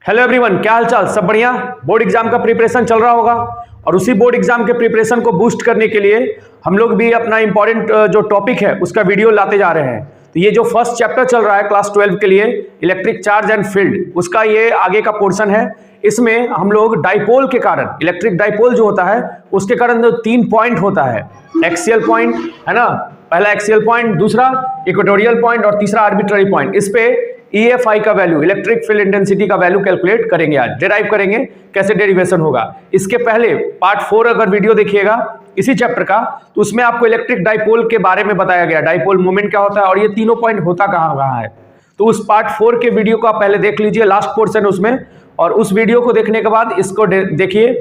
Hello everyone, क्या हाल चाल? सब बढ़िया। बोर्ड एग्जाम का प्रिपरेशन चल रहा होगा और उसी बोर्ड एग्जाम के प्रिपरेशन को बूस्ट करने के लिए हम लोग भी अपना इंपॉर्टेंट जो टॉपिक है उसका वीडियो लाते जा रहे हैं। तो ये जो फर्स्ट चैप्टर चल रहा है क्लास 12 के लिए इलेक्ट्रिक चार्ज एंड फील्ड, उसका ये आगे का पोर्शन है। इसमें हम लोग डाइपोल के कारण, इलेक्ट्रिक डाइपोल जो होता है उसके कारण जो 3 पॉइंट होता है, एक्सियल पॉइंट है ना, पहला एक्सियल पॉइंट, दूसरा इक्वेटोरियल पॉइंट और तीसरा आर्बिट्ररी पॉइंट। इस पे EFI का वैल्यू, इलेक्ट्रिक फील्ड इंटेंसिटी का वैल्यू कैलकुलेट करेंगे, आज डिराइव करेंगे कैसे डेरिवेशन होगा। इसके पहले पार्ट 4 अगर वीडियो देखिएगा इसी चैप्टर का, तो उसमें आपको इलेक्ट्रिक डाइपोल के बारे में बताया गया, डाइपोल मोमेंट क्या होता है और ये तीनों पॉइंट होता कहाँ है। तो उस पार्ट 4 के वीडियो को आप पहले देख लीजिए, लास्ट पोर्शन उसमें, और उस वीडियो को देखने के बाद इसको देखिए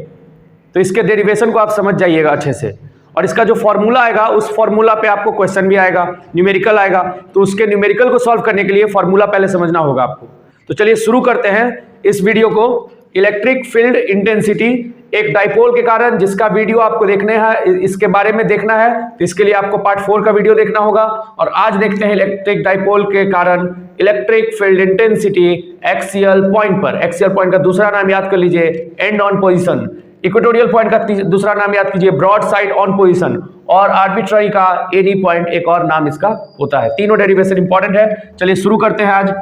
तो इसके डेरिवेशन को आप समझ जाइएगा अच्छे से। और इसका जो फॉर्मूला आएगा उस फॉर्मूला पे आपको क्वेश्चन भी आएगा, न्यूमेरिकल आएगा, तो उसके न्यूमेरिकल को सॉल्व करने के लिए फॉर्मूला पहले समझना होगा आपको। तो चलिए शुरू करते हैं इस वीडियो को। इलेक्ट्रिक फील्ड इंटेंसिटी एक डाइपोल के कारण, जिसका वीडियो आपको देखने है, इसके बारे में देखना है, तो इसके लिए आपको पार्ट 4 का वीडियो देखना होगा। और आज देखते हैं इलेक्ट्रिक डाइपोल के कारण electric field intensity axial point पर। एक्सियल पॉइंट का दूसरा नाम याद कर लीजिए, and on position. Equatorial point का दूसरा नाम याद कीजिए, ब्रॉड साइड ऑन पोजीशन। और आर्बिट्ररी का एनी पॉइंट एक और नाम इसका होता है। तीनों डेरिवेशन इंपॉर्टेंट है। चलिए शुरू करते हैं आज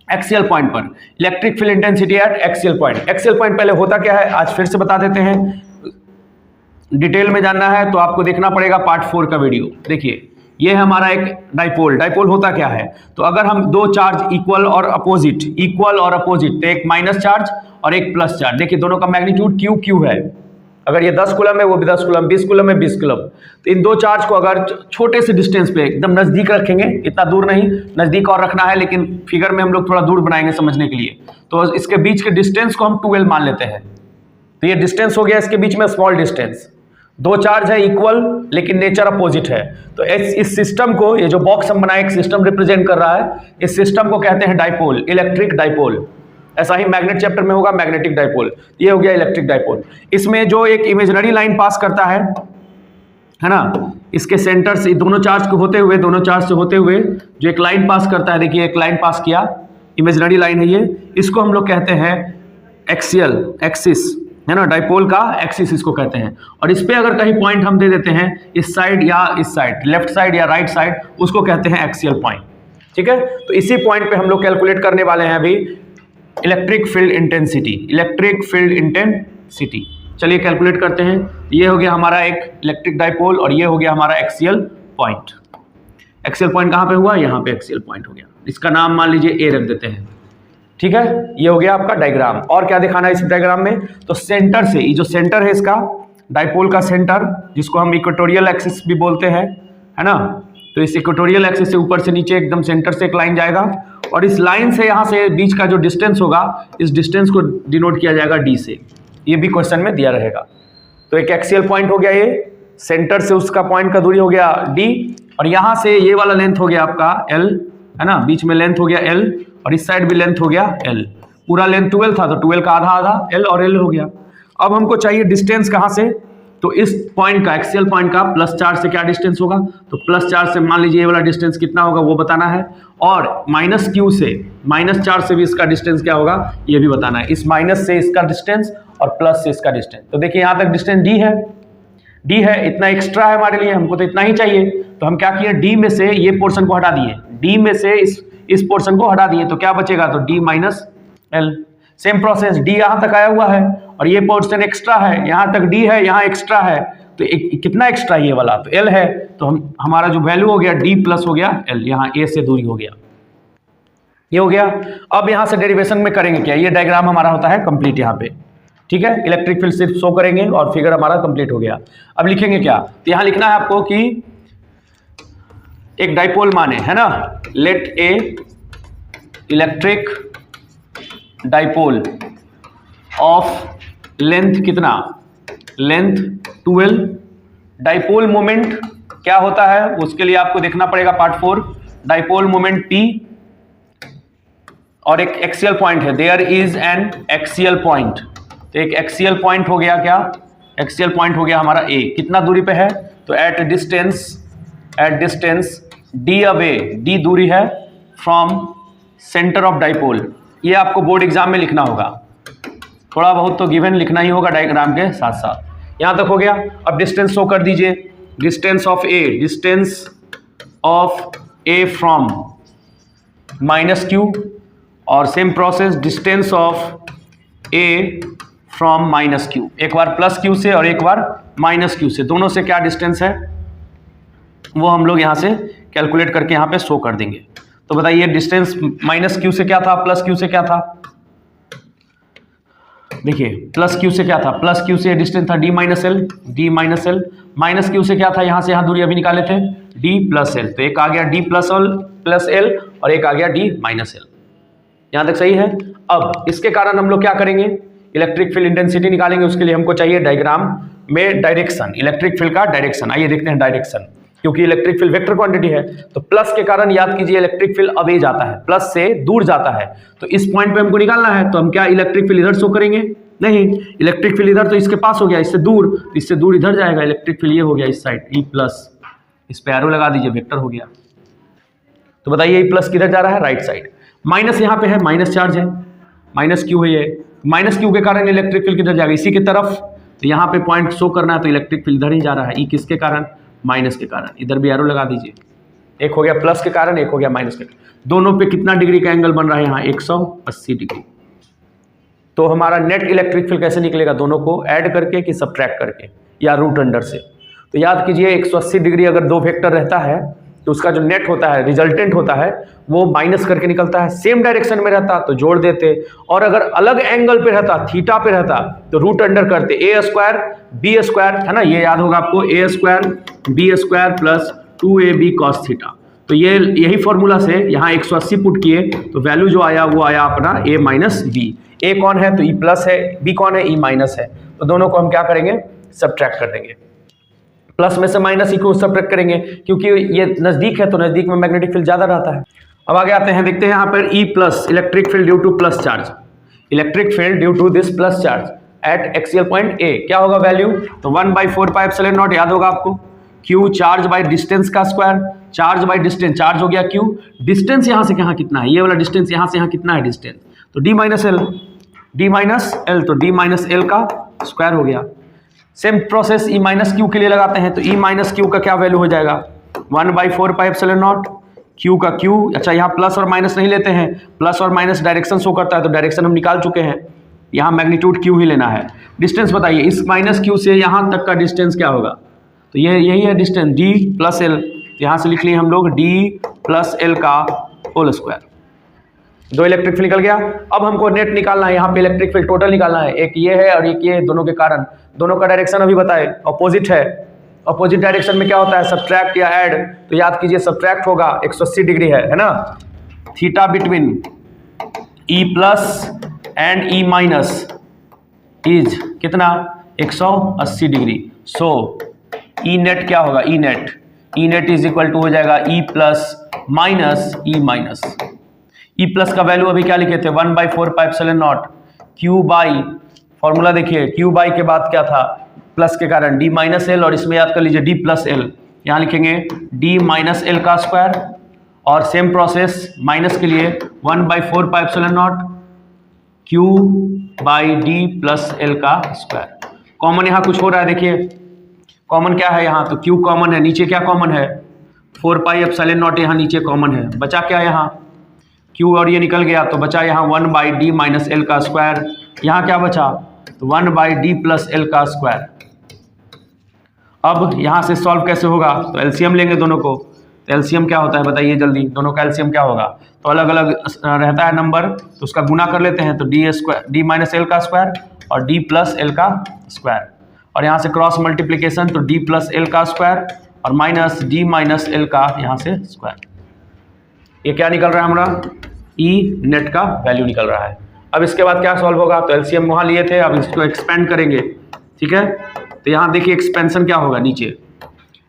एक्सियल पॉइंट पर, electric field intensity at axial point. Axial point पहले होता क्या है आज फिर से बता देते हैं। डिटेल में जानना है तो आपको देखना पड़ेगा पार्ट 4 का वीडियो। देखिए ये हमारा एक डाइपोल, डाइपोल होता क्या है, तो अगर हम दो चार्ज इक्वल और अपोजिट, तो एक माइनस चार्ज और एक प्लस चार्ज, देखिए दोनों का मैग्नीट्यूड क्यू है, अगर ये 10 कूलम है वो भी 10 कूलम, 20 कूलम है 20 कूलम, तो इन दो चार्ज को अगर छोटे से डिस्टेंस पे एकदम नजदीक रखेंगे, इतना दूर नहीं, नजदीक और रखना है, लेकिन फिगर में हम लोग थोड़ा दूर बनाएंगे समझने के लिए, तो इसके बीच के डिस्टेंस को हम 12 मान लेते हैं। तो ये डिस्टेंस हो गया इसके बीच में, स्मॉल डिस्टेंस। दो चार्ज है इक्वल लेकिन नेचर अपोजिट है, तो इस सिस्टम को, ये जो बॉक्स हम बनाए एक सिस्टम रिप्रेजेंट कर रहा है, इस सिस्टम को कहते हैं डाइपोल, इलेक्ट्रिक डाइपोल। ऐसा ही मैग्नेट चैप्टर में होगा, मैग्नेटिक डाइपोल। ये हो गया इलेक्ट्रिक डाइपोल। इसमें जो एक इमेजिनरी लाइन पास करता है ना, इसके सेंटर से दोनों चार्ज से होते हुए जो एक लाइन पास करता है, देखिए एक लाइन पास किया, इमेजिनरी लाइन है ये, इसको हम लोग कहते हैं एक्सियल, एक्सिस है ना, डाइपोल का एक्सिस इसको कहते हैं। और इस पे अगर कहीं पॉइंट हम दे देते हैं इस साइड या इस साइड, लेफ्ट साइड या राइट साइड, उसको कहते हैं एक्सियल पॉइंट। ठीक है, तो इसी पॉइंट पे हम लोग कैलकुलेट करने वाले हैं अभी electric field intensity, electric field intensity. चलिए कैलकुलेट करते हैं। ये हो गया हमारा एक इलेक्ट्रिक डाइपोल और ये हो गया हमारा एक्सियल पॉइंट। एक्सियल पॉइंट कहाँ पे हुआ? यहाँ पे एक्सियल पॉइंट हो गया। इसका नाम मान लीजिए ए रख देते हैं। ठीक है, ये हो गया आपका डायग्राम। और क्या दिखाना है इस डायग्राम में? तो सेंटर से, ये जो सेंटर है इसका, डाइपोल का सेंटर, जिसको हम इक्वेटोरियल एक्सिस भी बोलते हैं, है ना, तो इस इक्वेटोरियल एक्सिस से ऊपर से नीचे एकदम सेंटर से एक लाइन जाएगा और इस लाइन से यहाँ से बीच का जो डिस्टेंस होगा, इस डिस्टेंस को डिनोट किया जाएगा डी से। ये भी क्वेश्चन में दिया रहेगा। तो एक एक्सियल पॉइंट हो गया ये, सेंटर से उसका पॉइंट का दूरी हो गया डी, और यहाँ से ये वाला लेंथ हो गया आपका एल, है ना, बीच में लेंथ हो गया एल और इस साइड भी लेंथ हो गया एल। पूरा लेंथ 12 था तो 12 का आधा आधा एल और एल हो गया। अब हमको चाहिए डिस्टेंस कहाँ से, तो इस पॉइंट का, एक्सियल पॉइंट का प्लस चार्ज से क्या डिस्टेंस होगा, तो प्लस चार्ज से मान लीजिए ये वाला डिस्टेंस कितना होगा वो बताना है, और माइनस क्यू से, माइनस चार्ज से भी इसका डिस्टेंस क्या होगा ये भी बताना है। इस माइनस से इसका डिस्टेंस और प्लस से इसका डिस्टेंस। तो देखिए यहाँ तक डिस्टेंस डी है, इतना एक्स्ट्रा है हमारे लिए, हमको तो इतना ही चाहिए। तो हम क्या किए, डी में से ये पोर्शन को हटा दिए, डी में से इस पोर्शन को हटा दिए, तो क्या बचेगा, तो D minus L. Same process, D यहाँ तक आया हुआ है और ये पोर्शन एक्स्ट्रा है, यहाँ तक डी है, यहाँ एक्स्ट्रा है, तो कितना एक्स्ट्रा ये वाला, तो एल है, तो हमारा जो वैल्यू हो गया डी प्लस हो गया एल, यहाँ ए से दूरी हो गया, ये हो गया। अब यहाँ से डेरिवेशन में करेंगे क्या, ये डायग्राम हमारा होता है कंप्लीट यहाँ पे। ठीक है, इलेक्ट्रिक फील्ड सिर्फ शो करेंगे और फिगर हमारा कंप्लीट हो गया। अब लिखेंगे क्या, तो यहाँ लिखना है आपको कि एक डाइपोल माने, है ना, let a electric dipole of length कितना, लेंथ 12, डाइपोल मोमेंट क्या होता है उसके लिए आपको देखना पड़ेगा पार्ट 4, डाइपोल मोमेंट P, और एक एक्सियल पॉइंट है, there is an axial point. तो एक एक्सियल पॉइंट हो गया क्या, एक्सियल पॉइंट हो गया हमारा A, कितना दूरी पे है, तो at distance D away, D दूरी है फ्रॉम सेंटर ऑफ डाइपोल, ये आपको बोर्ड एग्जाम में लिखना होगा, थोड़ा बहुत तो गिवन लिखना ही होगा डायग्राम के साथ साथ। यहां तक हो गया। अब डिस्टेंस शो कर दीजिए, distance of A from minus q, और same process distance of A from minus q, एक बार प्लस क्यू से और एक बार माइनस क्यू से, दोनों से क्या डिस्टेंस है वो हम लोग यहाँ से कैलकुलेट करके यहाँ पे शो कर देंगे। तो बताइए डिस्टेंस माइनस क्यू से क्या था, प्लस क्यू से क्या था। देखिए प्लस क्यू से क्या था, प्लस क्यू से डिस्टेंस था D minus L, minus Q से क्या था, यहाँ से यहाँ दूरी अभी निकाले थे डी प्लस एल, तो एक आ गया डी प्लस एल और एक आ गया डी माइनस एल। यहाँ तक सही है। अब इसके कारण हम लोग क्या करेंगे, इलेक्ट्रिक फील्ड इंटेंसिटी निकालेंगे। उसके लिए हमको चाहिए डायग्राम में डायरेक्शन, इलेक्ट्रिक फील्ड का डायरेक्शन। आइए देखते हैं डायरेक्शन, क्योंकि इलेक्ट्रिक फील्ड वेक्टर क्वांटिटी है, तो प्लस के कारण याद कीजिए इलेक्ट्रिक फील्ड अवे जाता है, प्लस से दूर जाता है, तो इस पॉइंट पे हमको निकालना है। तो हम क्या इलेक्ट्रिक फील्ड इधर शो करेंगे, नहीं, इलेक्ट्रिक फील्ड इधर तो इसके पास हो गया, इससे दूर, तो इससे दूर इधर जाएगा, इलेक्ट्रिक फील्ड ये हो गया इस साइड ई प्लस, इस पे एरो लगा दीजिए, वेक्टर हो गया। तो बताइए ई प्लस किधर जा रहा है, राइट साइड। माइनस यहाँ पे है, माइनस चार्ज है, माइनस क्यू है, ये माइनस क्यू के कारण इलेक्ट्रिक फील्ड किधर जाएगा, इसी की तरफ। तो यहाँ पे पॉइंट शो करना है, तो इलेक्ट्रिक फील्ड इधर ही जा रहा है, ई किसके कारण, माइनस के कारण। इधर भी एरो लगा दीजिए, एक हो गया प्लस के कारण, एक हो गया माइनस के कारण। दोनों पे कितना डिग्री का एंगल बन रहा है यहाँ, 180 डिग्री। तो हमारा नेट इलेक्ट्रिक फील्ड कैसे निकलेगा, दोनों को ऐड करके कि सब्ट्रैक्ट करके, या रूट अंडर से। तो याद कीजिए 180 डिग्री अगर दो वेक्टर रहता है तो उसका जो नेट होता है, रिजल्टेंट होता है, वो माइनस करके निकलता है। सेम डायरेक्शन में रहता तो जोड़ देते, और अगर अलग एंगल पे रहता, थीटा पे रहता, तो रूट अंडर करते, ए स्क्वायर बी स्क्वायर, है ना, ये याद होगा आपको, A square B square plus 2ab cos theta. तो ये यही फॉर्मूला से यहाँ 180 पुट किए, तो वैल्यू जो आया वो आया अपना a माइनस बी। ए कौन है, तो ई प्लस है, बी कौन है, ई माइनस है। तो दोनों को हम क्या करेंगे, सब्ट्रैक्ट कर देंगे। प्लस में से माइनस ई को सब्ट्रैक्ट करेंगे, क्योंकि ये नजदीक है तो नजदीक में मैग्नेटिक फील्ड ज्यादा रहता है। अब आगे आते हैं, देखते हैं यहाँ पर E plus, electric field due to plus charge, electric field due to this plus charge at axial point A, क्या होगा वैल्यू, तो 1/4πε0 याद होगा आपको, क्यू चार्ज बाय डिस्टेंस का square, charge by distance, charge हो गया क्यू, डिस्टेंस यहाँ से यहाँ कितना है, ये वाला डिस्टेंस यहाँ से यहाँ कितना है डिस्टेंस, तो डी माइनस एल, तो डी माइनस एल का स्क्वायर हो गया। Same process E minus Q के लिए लगाते हैं, तो ई माइनस क्यू का क्या वैल्यू हो जाएगा, 1/4πε0, क्यू का क्यू, अच्छा यहाँ प्लस और माइनस नहीं लेते हैं, प्लस और माइनस डायरेक्शन शो करता है, तो डायरेक्शन हम निकाल चुके हैं, यहाँ मैग्नीट्यूड क्यू ही लेना है। डिस्टेंस बताइए, इस माइनस क्यू से यहाँ तक का डिस्टेंस क्या होगा, तो ये यही है डिस्टेंस डी प्लस एल, यहाँ से लिख लिए हम लोग डी प्लस एल का होल स्क्वायर। दो इलेक्ट्रिक फील्ड निकल गया। अब हमको नेट निकालना है, यहाँ पे इलेक्ट्रिक फील्ड टोटल निकालना है, एक ये है और एक ये, दोनों के कारण, दोनों का डायरेक्शन अभी बताए, अपोजिट है, अपोजिट डायरेक्शन में क्या होता है, सब्ट्रैक्ट या ऐड, तो याद कीजिए सब्ट्रैक्ट होगा, 180 डिग्री है ना, theta between E plus and E minus is कितना, 180 डिग्री। सो ई नेट क्या होगा, ई नेट इज इक्वल टू हो जाएगा E plus minus E minus. E plus का वैल्यू अभी क्या लिखे थे, 1/4πε0 क्यू बाई, फॉर्मूला देखिए, क्यू बाई के बाद क्या था, प्लस के कारण डी माइनस एल, और इसमें याद कर लीजिए डी प्लस एल, यहाँ लिखेंगे डी माइनस एल का स्क्वायर, और सेम प्रोसेस माइनस के लिए 1/4πε0 q by D plus L का स्क्वायर। कॉमन यहाँ कुछ हो रहा है, देखिए कॉमन क्या है यहाँ, तो क्यू कॉमन है, नीचे क्या कॉमन है, 4πε0 यहाँ नीचे कॉमन है, बचा क्या यहाँ, क्यू और ये निकल गया, तो बचा यहाँ 1/d माइनस एल का स्क्वायर, यहाँ क्या बचा, तो 1/d प्लस एल का स्क्वायर। अब यहाँ से सॉल्व कैसे होगा, तो एलसीएम लेंगे दोनों को, तो एलसीएम क्या होता है बताइए जल्दी, दोनों का एलसीएम क्या होगा, तो अलग अलग रहता है नंबर, तो उसका गुना कर लेते हैं, तो डी माइनस एल का स्क्वायर और डी प्लस एल का स्क्वायर, और यहाँ से क्रॉस मल्टीप्लीकेशन, तो डी प्लस एल का स्क्वायर और माइनस डी माइनस एल का यहाँ से स्क्वायर। ये क्या निकल रहा है हमारा, ई नेट का वैल्यू निकल रहा है। अब इसके बाद क्या सॉल्व होगा, तो एलसीएम वहाँ लिए थे, अब इसको एक्सपेंड करेंगे, ठीक है। तो यहाँ देखिए एक्सपेंशन क्या होगा, नीचे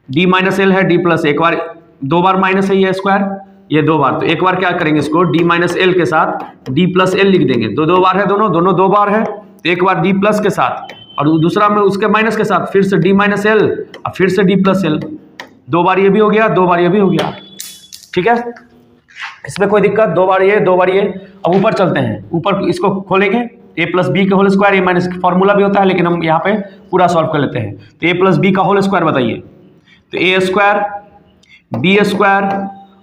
डी माइनस एल है, डी प्लस, एक बार दो बार माइनस है ये स्क्वायर, ये दो बार, तो एक बार क्या करेंगे इसको डी माइनस एल के साथ डी प्लस एल लिख देंगे, दो बार है, दोनों दो बार है, तो एक बार डी प्लस के साथ और दूसरा में उसके माइनस के साथ, फिर से डी माइनस एल और फिर से डी प्लस एल, दो बार ये भी हो गया, दो बार ये भी हो गया, ठीक है। इसमें कोई दिक्कत, 2 बार ये 2 बार ये। अब ऊपर चलते हैं, ऊपर इसको खोलेंगे, a प्लस बी का होल स्क्वायर, ए माइनस फॉर्मूला भी होता है लेकिन हम यहाँ पे पूरा सॉल्व कर लेते हैं। तो a प्लस बी का होल स्क्वायर बताइए, तो a स्क्वायर बी स्क्वायर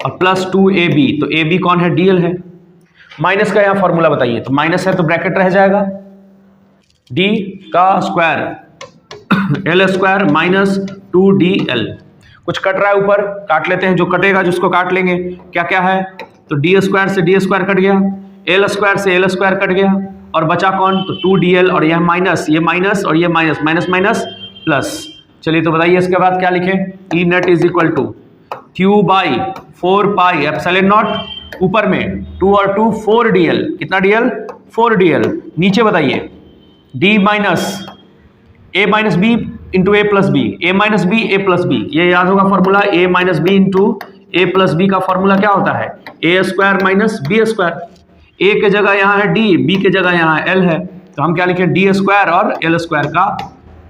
और प्लस 2ab, तो ab कौन है, dl है। माइनस का यहाँ फॉर्मूला बताइए, तो माइनस है तो ब्रैकेट रह जाएगा, d का square l square minus 2dl। कुछ कट रहा है ऊपर, काट लेते हैं, जो कटेगा जिसको काट लेंगे। क्या क्या है, तो डी स्क्वायर से डी स्क्वायर कट गया, एल स्क्वायर से एल स्क्वायर कट गया, और बचा कौन, तो 2dl, और यह माइनस, ये माइनस और ये माइनस, माइनस माइनस प्लस। चलिए तो बताइए इसके बाद क्या लिखें, E net is equal to q by 4 pi epsilon naught, ऊपर में 2 और 2 4dl, कितना dl 4dl, नीचे बताइए d minus a minus B into A plus B, A minus B A plus B, ये याद होगा formula, A minus B into A plus B का फॉर्मूला क्या होता है, A square minus B square. A के जगह यहाँ है डी, बी के जगह यहाँ एल है, तो हम क्या लिखें, डी स्क्वायर और एल स्क्वायर का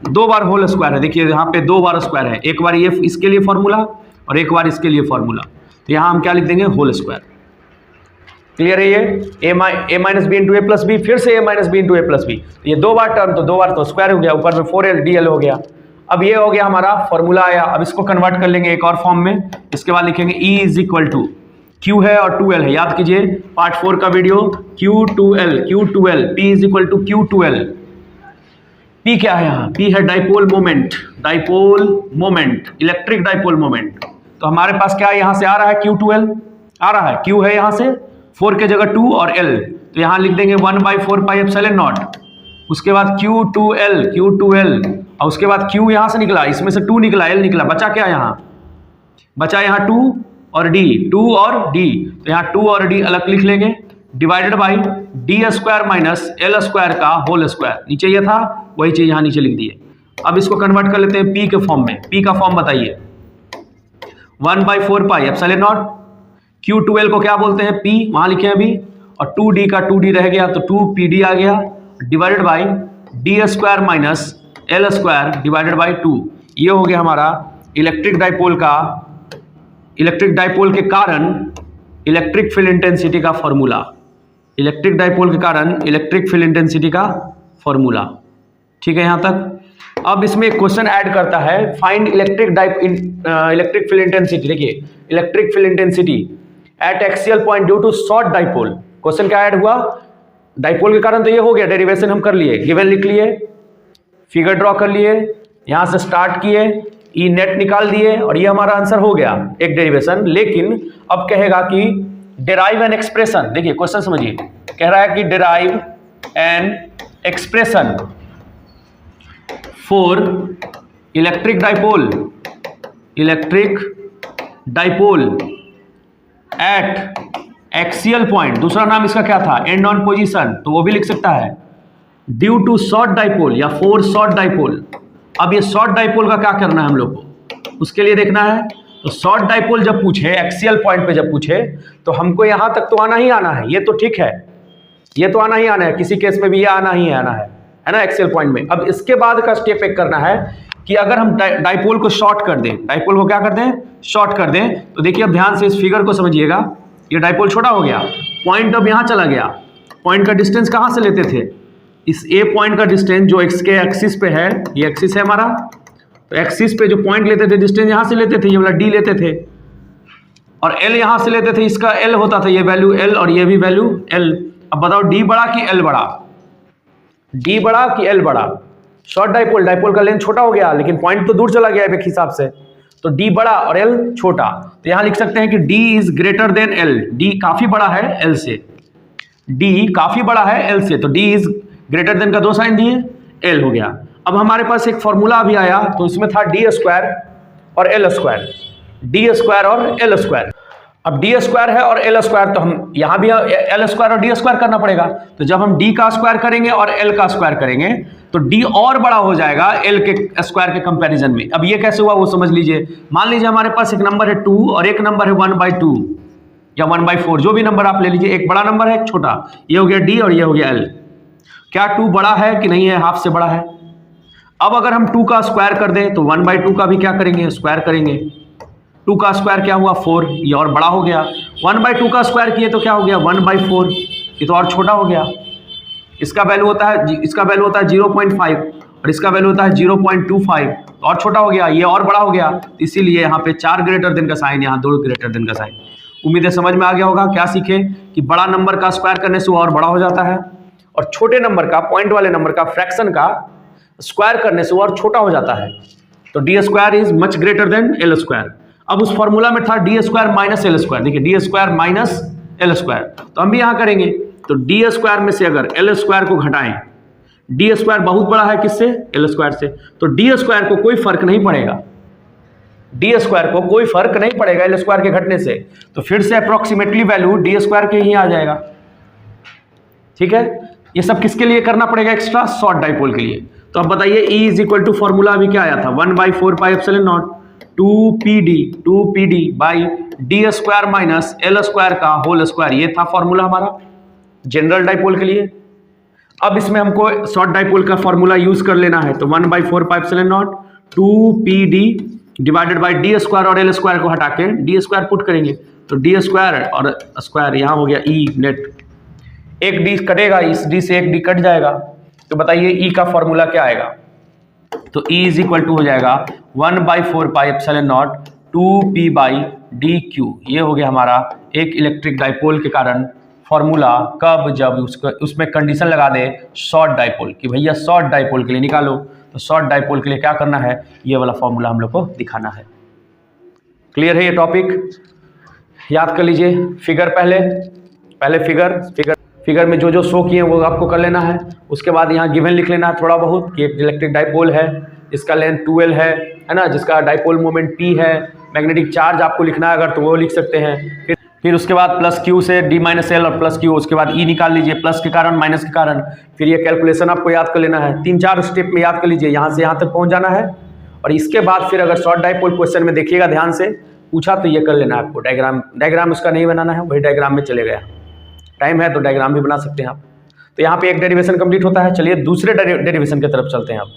2 बार होल स्क्वायर है। देखिए यहाँ पे 2 बार स्क्वायर है, एक बार ये इसके लिए फॉर्मूला और एक बार इसके लिए फॉर्मूला, तो यहाँ हम क्या लिख देंगे, होल स्क्वायर। क्लियर है ये, ए minus B into A plus B, फिर से ए minus B into A plus B, ये 2 बार टर्म, तो 2 बार तो स्क्वायर हो गया, ऊपर में 4dl हो गया। अब ये हो गया हमारा फॉर्मूला आया। अब इसको कन्वर्ट कर लेंगे एक और फॉर्म में, इसके बाद लिखेंगे E is equal to, Q है और 2L है, याद कीजिए पार्ट 4 का video, Q2L, P is equal to Q2L। P क्या है यहाँ, P है dipole moment, dipole moment, electric dipole moment. तो हमारे पास क्या यहाँ से आ रहा है, Q2L आ रहा है, Q है यहाँ से 4 के जगह 2 और L, तो यहाँ लिख देंगे 1/4 पाई एप्सिलॉन नॉट। उसके बाद Q2L और उसके बाद Q यहाँ से निकला, इसमें से 2 निकला, L निकला, बचा क्या यहाँ, बचा यहाँ 2 और D, 2 और D, तो यहाँ 2 और D अलग लिख लेंगे, divided by D square minus L square का होल स्क्वायर। नीचे ये था, वही चीज यहाँ नीचे लिख दिए। अब इसको कन्वर्ट कर लेते हैं P के फॉर्म में। P का फॉर्म बताइए, 1/4 पाई एप्सिलॉन नॉट, Q2L को क्या बोलते हैं, P, वहां लिखे अभी, और 2D का 2D रह गया तो 2PD आ गया, divided by D square minus L square divided by 2। ये हो गया हमारा इलेक्ट्रिक डाइपोल का, इलेक्ट्रिक डाइपोल के कारण इलेक्ट्रिक फील्ड इंटेंसिटी का फॉर्मूला, इलेक्ट्रिक डाइपोल के कारण इलेक्ट्रिक फील्ड इंटेंसिटी का फॉर्मूला। ठीक है यहाँ तक। अब इसमें एक क्वेश्चन ऐड करता है, फाइंड इलेक्ट्रिक फील्ड इंटेंसिटी। देखिए electric field intensity at axial point due to short dipole. Question क्या ऐड हुआ, डाइपोल के कारण तो ये हो गया, डेरिवेशन हम कर लिए, गिवन लिख लिए, फिगर ड्रॉ कर लिए, यहां से स्टार्ट किए, ई नेट निकाल दिए और ये हमारा आंसर हो गया एक डेरिवेशन। लेकिन अब कहेगा कि डिराइव एन एक्सप्रेशन। देखिए क्वेश्चन समझिए, कह रहा है कि derive an expression for electric dipole, electric dipole at axial point, दूसरा नाम इसका क्या था, एंड ऑन पोजीशन, तो वो भी लिख सकता है, ड्यू टू शॉर्ट डाइपोल या फोर शॉर्ट डाइपोल। अब ये शॉर्ट डाइपोल का क्या करना है हम लोग को, उसके लिए देखना है। तो शॉर्ट डाइपोल जब पूछे, एक्सियल पॉइंट पे जब पूछे, तो हमको यहां तक तो आना ही आना है, ये तो ठीक है, ये तो आना ही आना है, किसी केस में भी ये आना ही आना है ना, एक्सियल पॉइंट में। अब इसके बाद का स्टेप एक करना है कि अगर हम डाइपोल को शॉर्ट कर दें, डाइपोल को क्या कर दें, शॉर्ट कर दें, तो देखिए अब ध्यान से इस फिगर को समझिएगा। ये डाइपोल छोटा हो गया, पॉइंट अब यहां चला गया, पॉइंट का डिस्टेंस कहां से लेते थे, इस ए पॉइंट का डिस्टेंस जो एक्स के एक्सिस पे है, ये एक्सिस है हमारा, तो एक्सिस पे जो पॉइंट लेते थे डिस्टेंस यहां से लेते थे, ये वाला डी लेते थे, और एल यहां से लेते थे, इसका एल होता था, ये वैल्यू एल और ये भी वैल्यू एल। अब बताओ डी बड़ा कि एल बड़ा, डी बड़ा कि एल बड़ा। शॉर्ट डाइपोल, डाइपोल का लेंथ छोटा हो गया लेकिन पॉइंट तो दूर चला गया एक हिसाब से, तो डी बड़ा और एल छोटा। तो यहां लिख सकते हैं कि D is greater than L, D काफी बड़ा है एल से, डी काफी बड़ा है एल से, तो डी इज ग्रेटर देन का 2 साइन दिए, एल हो गया। अब हमारे पास एक फॉर्मूला भी आया, तो इसमें था डी स्क्वायर और एल स्क्वायर, डी स्क्वायर और एल स्क्वायर। अब डी स्क्वायर है और एल स्क्वायर, तो हम यहां भी एल स्क्वायर और डी स्क्वायर करना पड़ेगा। तो जब हम डी का स्क्वायर करेंगे और एल का स्क्वायर करेंगे तो डी और बड़ा हो जाएगा एल के स्क्वायर के कंपैरिजन में। अब ये कैसे हुआ वो समझ लीजिए। मान लीजिए हमारे पास एक नंबर है 2 और एक नंबर है 1/2 या 1/4, जो भी नंबर आप ले लीजिए, एक बड़ा नंबर है एक छोटा, ये हो गया डी और ये हो गया एल। क्या 2 बड़ा है कि नहीं है, हाफ से बड़ा है। अब अगर हम 2 का स्क्वायर कर दें तो 1/2 का भी क्या करेंगे, स्क्वायर करेंगे। 2 का स्क्वायर क्या हुआ 4, ये और बड़ा हो गया। 1/2 का स्क्वायर किए तो क्या हो गया 1/4, ये तो और छोटा हो गया। इसका वैल्यू होता है 0.5 और इसका वैल्यू होता है 0.25, तो और छोटा हो गया, ये और बड़ा हो गया। इसीलिए यहाँ पे 4 ग्रेटर देन का साइन, यहाँ 2 ग्रेटर देन का साइन। उम्मीद है समझ में आ गया होगा। क्या सीखे कि बड़ा नंबर का स्क्वायर करने से वो और बड़ा हो जाता है, और छोटे नंबर का, पॉइंट वाले नंबर का, फ्रैक्शन का स्क्वायर करने से वो और छोटा हो जाता है। तो D square is much greater than L square. अब उस फॉर्मूला में था D square minus L square, देखिए D square minus L square, तो हम भी यहाँ करेंगे। तो डी स्क्वायर में से अगर एल स्क्वायर को घटाएं, डी स्क्वायर बहुत बड़ा है किससे, एल स्क्वायर से, तो डी स्क्वायर को कोई फर्क नहीं पड़ेगा, डी स्क्वायर को कोई फर्क नहीं पड़ेगा एल स्क्वायर के घटने से। तो फिर से अप्रोक्सीमेटली वैल्यू डी स्क्वायर के ही आ जाएगा। ठीक है, ये सब किसके लिए करना पड़ेगा एक्स्ट्रा, शॉर्ट डाइपोल के लिए। तो अब बताइए E is equal to formula अभी क्या आया था 1/4 pi epsilon naught 2pd by D square minus L square का होल स्क्वायर, ये था फॉर्मूला हमारा जनरल डाइपोल के लिए। अब इसमें हमको शॉर्ट डाइपोल का फॉर्मूला यूज कर लेना है, तो 1/4 pi epsilon naught 2pd divided by D square और एल स्क्वायर को हटा के डी स्क्वायर पुट करेंगे, तो डी स्क्वायर और स्क्वायर यहाँ हो गया E नेट, एक डी कटेगा, इस डी से एक डी कट जाएगा। तो बताइए E का फॉर्मूला क्या आएगा, तो E इज इक्वल टू हो जाएगा 1/4 pi epsilon not 2p by D Q. ये हो गया हमारा एक इलेक्ट्रिक डाइपोल के कारण फॉर्मूला। कब, जब उसमें कंडीशन लगा दे शॉर्ट डाइपोल कि भैया शॉर्ट डाइपोल के लिए निकालो, तो शॉर्ट डाइपोल के लिए क्या करना है, ये वाला फॉर्मूला हम लोग को दिखाना है। क्लियर है ये टॉपिक, याद कर लीजिए। फिगर पहले फिगर में जो शो किए वो आपको कर लेना है। उसके बाद यहाँ गिवन लिख लेना है थोड़ा बहुत कि एक इलेक्ट्रिक डाइपोल है, इसका लेंथ 12 है ना, जिसका डाइपोल मोमेंट P है, मैग्नेटिक चार्ज आपको लिखना है अगर तो वो लिख सकते हैं। फिर उसके बाद प्लस Q से D माइनस एल और प्लस Q, उसके बाद E निकाल लीजिए, प्लस के कारण माइनस के कारण। फिर ये कैलकुलेशन आपको याद कर लेना है, 3-4 स्टेप में याद कर लीजिए, यहाँ से यहाँ तक पहुँच जाना है। और इसके बाद फिर अगर शॉर्ट डाइपोल क्वेश्चन में देखिएगा ध्यान से पूछा तो ये कर लेना है आपको। डायग्राम उसका नहीं बनाना है, वही डायग्राम में चले गया। टाइम है तो डायग्राम भी बना सकते हैं आप। तो यहाँ पे एक डेरिवेशन कंप्लीट होता है। चलिए दूसरे डेरिवेशन की तरफ चलते हैं आप।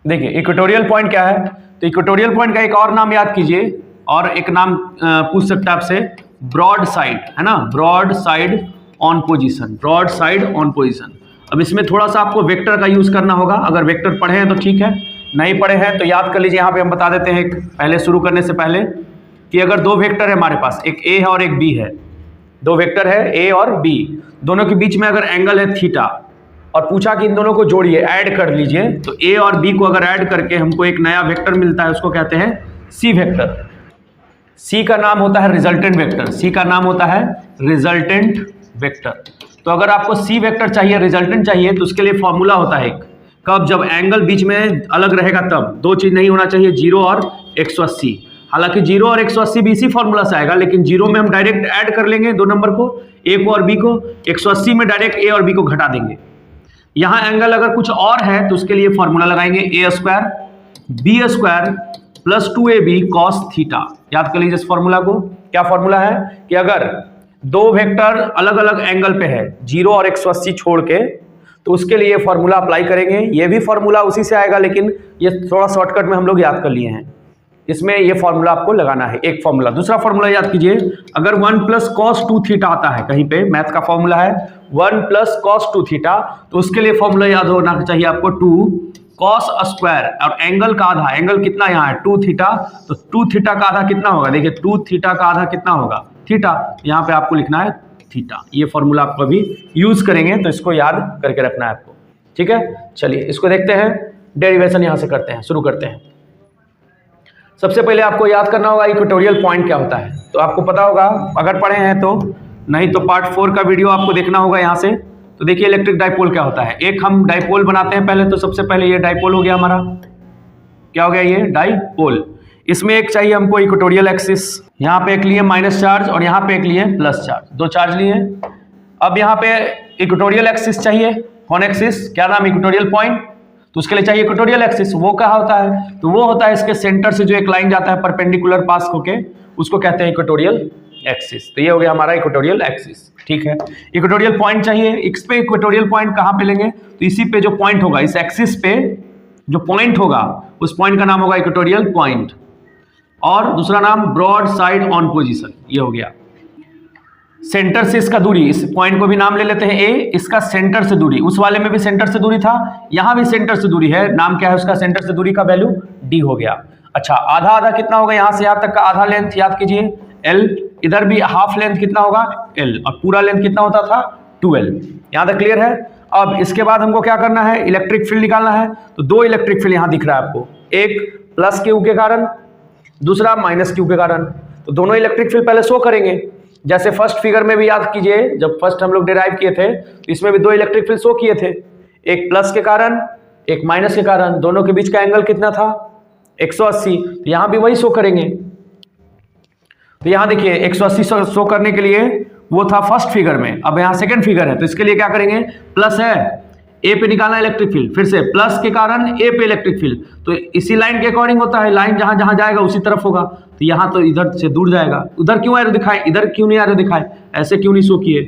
देखिए इक्वेटोरियल पॉइंट क्या है, तो इक्वेटोरियल पॉइंट का एक और नाम याद कीजिए, और एक नाम पूछ सकता है आपसे, ब्रॉड साइड, है ना, broad side on position, broad side on position. अब इसमें थोड़ा सा आपको वेक्टर का यूज करना होगा, अगर वेक्टर पढ़े हैं तो ठीक है, नहीं पढ़े हैं तो याद कर लीजिए। यहाँ पे हम बता देते हैं पहले शुरू करने से पहले कि अगर दो वेक्टर है हमारे पास, एक A है और एक B है, दो वेक्टर है A और B, दोनों के बीच में अगर एंगल है थीटा, और पूछा कि इन दोनों को जोड़िए, ऐड कर लीजिए, तो A और B को अगर ऐड करके हमको एक नया वेक्टर मिलता है, उसको कहते हैं C वेक्टर। C का नाम होता है रिजल्टेंट वेक्टर, C का नाम होता है रिजल्टेंट वेक्टर। तो अगर आपको C वेक्टर चाहिए, रिजल्टेंट चाहिए, तो उसके लिए फॉर्मूला होता है एक, कब, जब एंगल बीच में अलग रहेगा तब। दो चीज नहीं होना चाहिए, 0 और 180। हालांकि 0 और 180 भी इसी फॉर्मूला से आएगा, लेकिन 0 में हम डायरेक्ट ऐड कर लेंगे दो नंबर को, A को और B को, 180 में डायरेक्ट A और B को घटा देंगे। यहाँ एंगल अगर कुछ और है तो उसके लिए फॉर्मूला लगाएंगे A square B square plus 2AB cos theta. याद कर लीजिए इस फॉर्मूला को। क्या फॉर्मूला है कि अगर दो वेक्टर अलग अलग एंगल पे है, 0 और 180 छोड़ के, तो उसके लिए फॉर्मूला अप्लाई करेंगे। ये भी फॉर्मूला उसी से आएगा, लेकिन ये थोड़ा शॉर्टकट में हम लोग याद कर लिए हैं। इसमें ये फॉर्मूला आपको लगाना है, एक फॉर्मूला। दूसरा फॉर्मूला याद कीजिए, अगर 1 प्लस कॉस 2 थीटा आता है कहीं पे, मैथ का फॉर्मूला है 1 प्लस कॉस 2 थीटा, तो उसके लिए फॉर्मूला याद होना चाहिए आपको 2 कॉस स्क्वायर, और एंगल का आधा, एंगल कितना यहाँ है 2 थीटा, तो 2 थीटा का आधा कितना होगा, देखिए 2 थीटा का आधा कितना होगा, थीटा। यहाँ पे आपको लिखना है थीटा। ये फॉर्मूला आपको अभी यूज करेंगे, तो इसको याद करके रखना है आपको, ठीक है। चलिए इसको देखते हैं, डेरिवेशन यहाँ से करते हैं, शुरू करते हैं। सबसे पहले आपको याद करना होगा इक्वेटोरियल पॉइंट क्या होता है, तो आपको पता होगा अगर पढ़े हैं तो, नहीं तो पार्ट 4 का वीडियो आपको देखना होगा यहाँ से। तो देखिए इलेक्ट्रिक डाइपोल क्या होता है, एक हम डाइपोल बनाते हैं पहले। तो सबसे पहले ये डाइपोल हो गया हमारा, क्या हो गया ये डाइपोल। इसमें एक चाहिए हमको इक्वेटोरियल एक्सिस, यहाँ पे एक लिए माइनस चार्ज और यहाँ पे एक लिए प्लस चार्ज, दो चार्ज लिए। अब यहाँ पे इक्वेटोरियल एक्सिस चाहिए, कौन एक्सिस, क्या नाम, इक्वेटोरियल पॉइंट। तो उसके लिए चाहिए इक्वेटोरियल एक्सिस, वो क्या होता है, तो वो होता है इसके सेंटर से जो एक लाइन जाता है परपेंडिकुलर पास होके, उसको कहते हैं इक्वेटोरियल एक्सिस। तो ये हो गया हमारा इक्वेटोरियल एक्सिस, ठीक है। इक्वेटोरियल पॉइंट चाहिए, इस पे इक्वेटोरियल पॉइंट कहाँ पे लेंगे, तो इसी पे जो पॉइंट होगा, इस एक्सिस पे जो पॉइंट होगा उस पॉइंट का नाम होगा इक्वेटोरियल पॉइंट, और दूसरा नाम ब्रॉड साइड ऑन पोजीशन, ये हो गया। सेंटर से इसका दूरी, इस पॉइंट को भी नाम ले लेते हैं ए, इसका सेंटर से दूरी, उस वाले में भी सेंटर से दूरी था, यहां भी सेंटर से दूरी है, नाम क्या है उसका, सेंटर से दूरी का वैल्यू डी हो गया। अच्छा, आधा आधा कितना होगा, यहां से यहां तक का आधा लेंथ याद कीजिए एल, इधर भी हाफ लेंथ कितना होगा एल, और पूरा लेंथ कितना होता था 2l। यहां तक क्लियर है। अब इसके बाद हमको क्या करना है, इलेक्ट्रिक फील्ड निकालना है। तो दो इलेक्ट्रिक फील्ड यहां दिख रहा है आपको, एक प्लस क्यू के कारण, दूसरा माइनस क्यू के कारण। तो दोनों इलेक्ट्रिक फील्ड पहले शो करेंगे, जैसे फर्स्ट फिगर में भी याद कीजिए, जब फर्स्ट हम लोग डिराइव किए थे तो इसमें भी दो इलेक्ट्रिक फील्ड शो किए थे, एक प्लस के कारण एक माइनस के कारण। दोनों के बीच का एंगल कितना था 180। तो यहां भी वही शो करेंगे। तो यहां देखिए 180 शो करने के लिए वो था फर्स्ट फिगर में, अब यहां सेकंड फिगर है, तो इसके लिए क्या करेंगे, प्लस है ए पे निकालना इलेक्ट्रिक फील्ड, फिर से प्लस के कारण ए पे इलेक्ट्रिक फील्ड, तो इसी लाइन के अकॉर्डिंग होता है, लाइन जहां जहां जाएगा उसी तरफ होगा। तो यहां तो इधर से दूर जाएगा, उधर क्यों एरो दिखाए, इधर क्यों नहीं एरो दिखाए, ऐसे क्यों नहीं शो किए,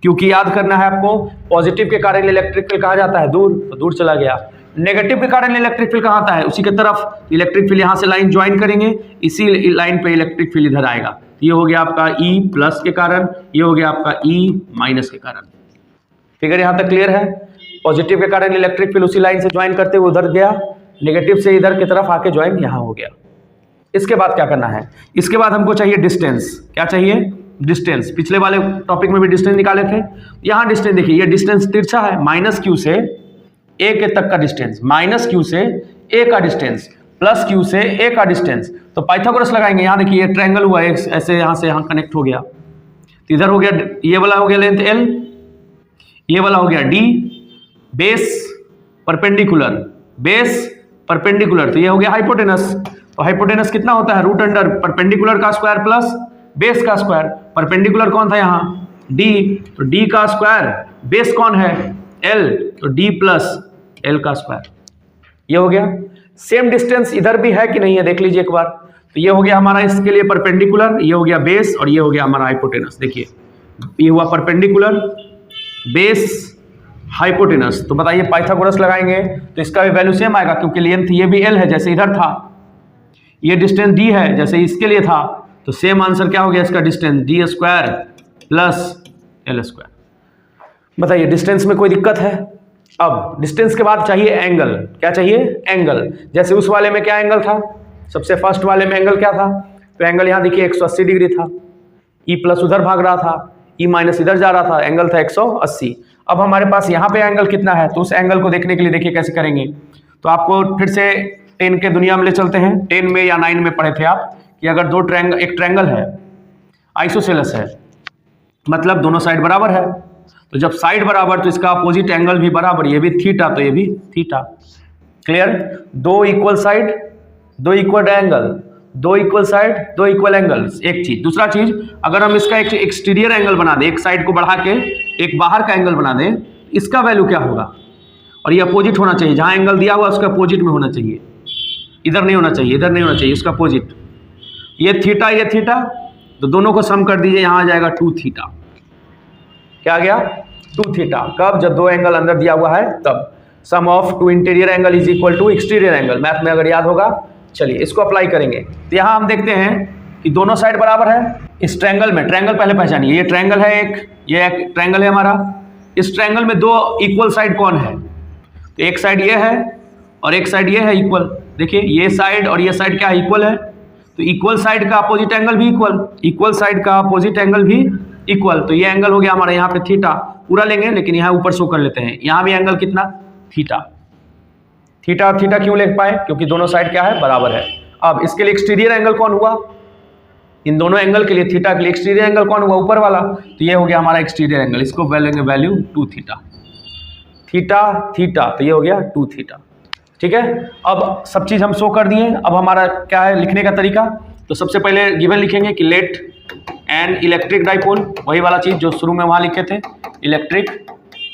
क्योंकि याद करना है आपको, पॉजिटिव के कारण इलेक्ट्रिक फील्ड कहा जाता है दूर, तो दूर चला गया। नेगेटिव के कारण इलेक्ट्रिक फील्ड कहाँ आता है, उसी के तरफ। इलेक्ट्रिक फील्ड यहां से लाइन ज्वाइन करेंगे, इसी लाइन पे इलेक्ट्रिक फील्ड इधर आएगा। ये हो गया आपका ई प्लस के कारण, ये हो गया आपका ई माइनस के कारण। फिगर यहां तक क्लियर है। पॉजिटिव के कारण इलेक्ट्रिक फील्ड उसी लाइन से ज्वाइन करते हुए उधर गया, नेगेटिव से इधर की तरफ आके ज्वाइन यहां हो गया। इसके बाद क्या करना है, इसके बाद हमको चाहिए डिस्टेंस। क्या चाहिए, डिस्टेंस। पिछले वाले टॉपिक में भी डिस्टेंस निकाले थे, यहां डिस्टेंस देखिए, ये डिस्टेंस तिरछा है, माइनस क्यू से ए के तक का डिस्टेंस, माइनस क्यू से ए का डिस्टेंस, प्लस क्यू से ए का डिस्टेंस। तो पाइथागोरस लगाएंगे, यहां देखिए ट्रायंगल हुआ है, ऐसे यहां से यहां कनेक्ट हो गया, तो इधर हो गया, ये वाला हो गया लेंथ एल, ये वाला हो गया D, base perpendicular, base perpendicular, तो ये हो गया हाइपोटेनस। तो हाइपोटेनस कितना होता है, रूट अंडर परपेंडिकुलर का स्क्वायर प्लस बेस का स्क्वायर। परपेंडिकुलर कौन था यहाँ डी, तो डी का स्क्वायर, बेस कौन है एल, तो डी प्लस एल का स्क्वायर। ये हो गया। सेम डिस्टेंस इधर भी है कि नहीं है देख लीजिए एक बार। तो ये हो गया हमारा इसके लिए परपेंडिकुलर, ये हो गया बेस, और ये हो गया हमारा हाइपोटेनस। देखिए ये हुआ परपेंडिकुलर, बेस, हाइपोटेनस। तो बताइए पाइथागोरस लगाएंगे तो इसका भी वैल्यू सेम आएगा, क्योंकि लेंथ ये भी एल है जैसे इधर था, ये डिस्टेंस डी है जैसे इसके लिए था, तो सेम आंसर क्या हो गया इसका, distance D square plus L square. बताइए डिस्टेंस में कोई दिक्कत है। अब डिस्टेंस के बाद चाहिए एंगल। क्या चाहिए, एंगल। जैसे उस वाले में क्या एंगल था, सबसे फर्स्ट वाले में एंगल क्या था, तो एंगल यहाँ देखिए 180 डिग्री था, ई प्लस उधर भाग रहा था, ई माइनस इधर जा रहा था, एंगल था 180। अब हमारे पास यहाँ पे एंगल कितना है, तो उस एंगल को देखने के लिए देखिए कैसे करेंगे। तो आपको फिर से 10 के दुनिया में ले चलते हैं। 10 में या 9 में पढ़े थे आप कि अगर दो ट्रायंगल, एक ट्रायंगल है आइसोसेलेस है, मतलब दोनों साइड बराबर है, तो जब साइड बराबर तो इसका अपोजिट एंगल भी बराबर, ये भी थीटा तो ये भी थीटा। क्लियर। दो इक्वल साइड, दो इक्वल एंगल, दो इक्वल साइड, दो इक्वल एंगल्स, एक चीज। दूसरा चीज, अगर हम इसका एक एक्सटीरियर एंगल बना दें, एक साइड को बढ़ा के एक बाहर का एंगल बना दें, इसका वैल्यू क्या होगा, और ये अपोजिट होना चाहिए, जहां एंगल दिया हुआ उसका अपोजिट में होना चाहिए, इधर नहीं होना चाहिए, इधर नहीं होना चाहिए, उसका अपोजिट। ये थीटा, ये थीटा, तो दोनों को सम कर दीजिए, यहां आ जाएगा 2 थीटा। क्या आ गया 2 थीटा। कब, जब दो एंगल अंदर दिया हुआ है तब। Sum of 2 interior angle is equal to exterior angle, math में अगर याद होगा। चलिए इसको अप्लाई करेंगे। तो यहाँ हम देखते हैं कि दोनों साइड बराबर है। इस ट्रायंगल में, ट्रायंगल पहले पहचानिए, ये ट्रायंगल है एक, ये एक ट्रायंगल है हमारा। इस ट्रायंगल में दो इक्वल साइड कौन है, तो एक साइड ये है और एक साइड ये है इक्वल। देखिए ये साइड और ये साइड क्या है, इक्वल है, तो इक्वल साइड का अपोजिट एंगल भी इक्वल, इक्वल साइड का अपोजिट एंगल भी इक्वल। तो ये एंगल हो गया हमारा यहाँ पे थीटा, पूरा लेंगे लेकिन यहाँ ऊपर शो कर लेते हैं। यहाँ भी एंगल कितना, थीटा। थीटा और थीटा क्यों लिख पाए, क्योंकि दोनों साइड क्या है, बराबर है। अब इसके लिए एक्सटीरियर एंगल कौन हुआ, इन दोनों एंगल के लिए, थीटा के लिए एक्सटीरियर एंगल कौन हुआ, ऊपर वाला, तो ये हो गया हमारा एक्सटीरियर एंगल। इसको लेंगे वैल्यू 2 थीटा, थीटा थीटा, तो ये हो गया 2 थीटा। ठीक है। अब सब चीज हम शो कर दिए। अब हमारा क्या है लिखने का तरीका, तो सबसे पहले गिवन लिखेंगे कि लेट एन इलेक्ट्रिक डाइपोल, वही वाला चीज जो शुरू में वहां लिखे थे, इलेक्ट्रिक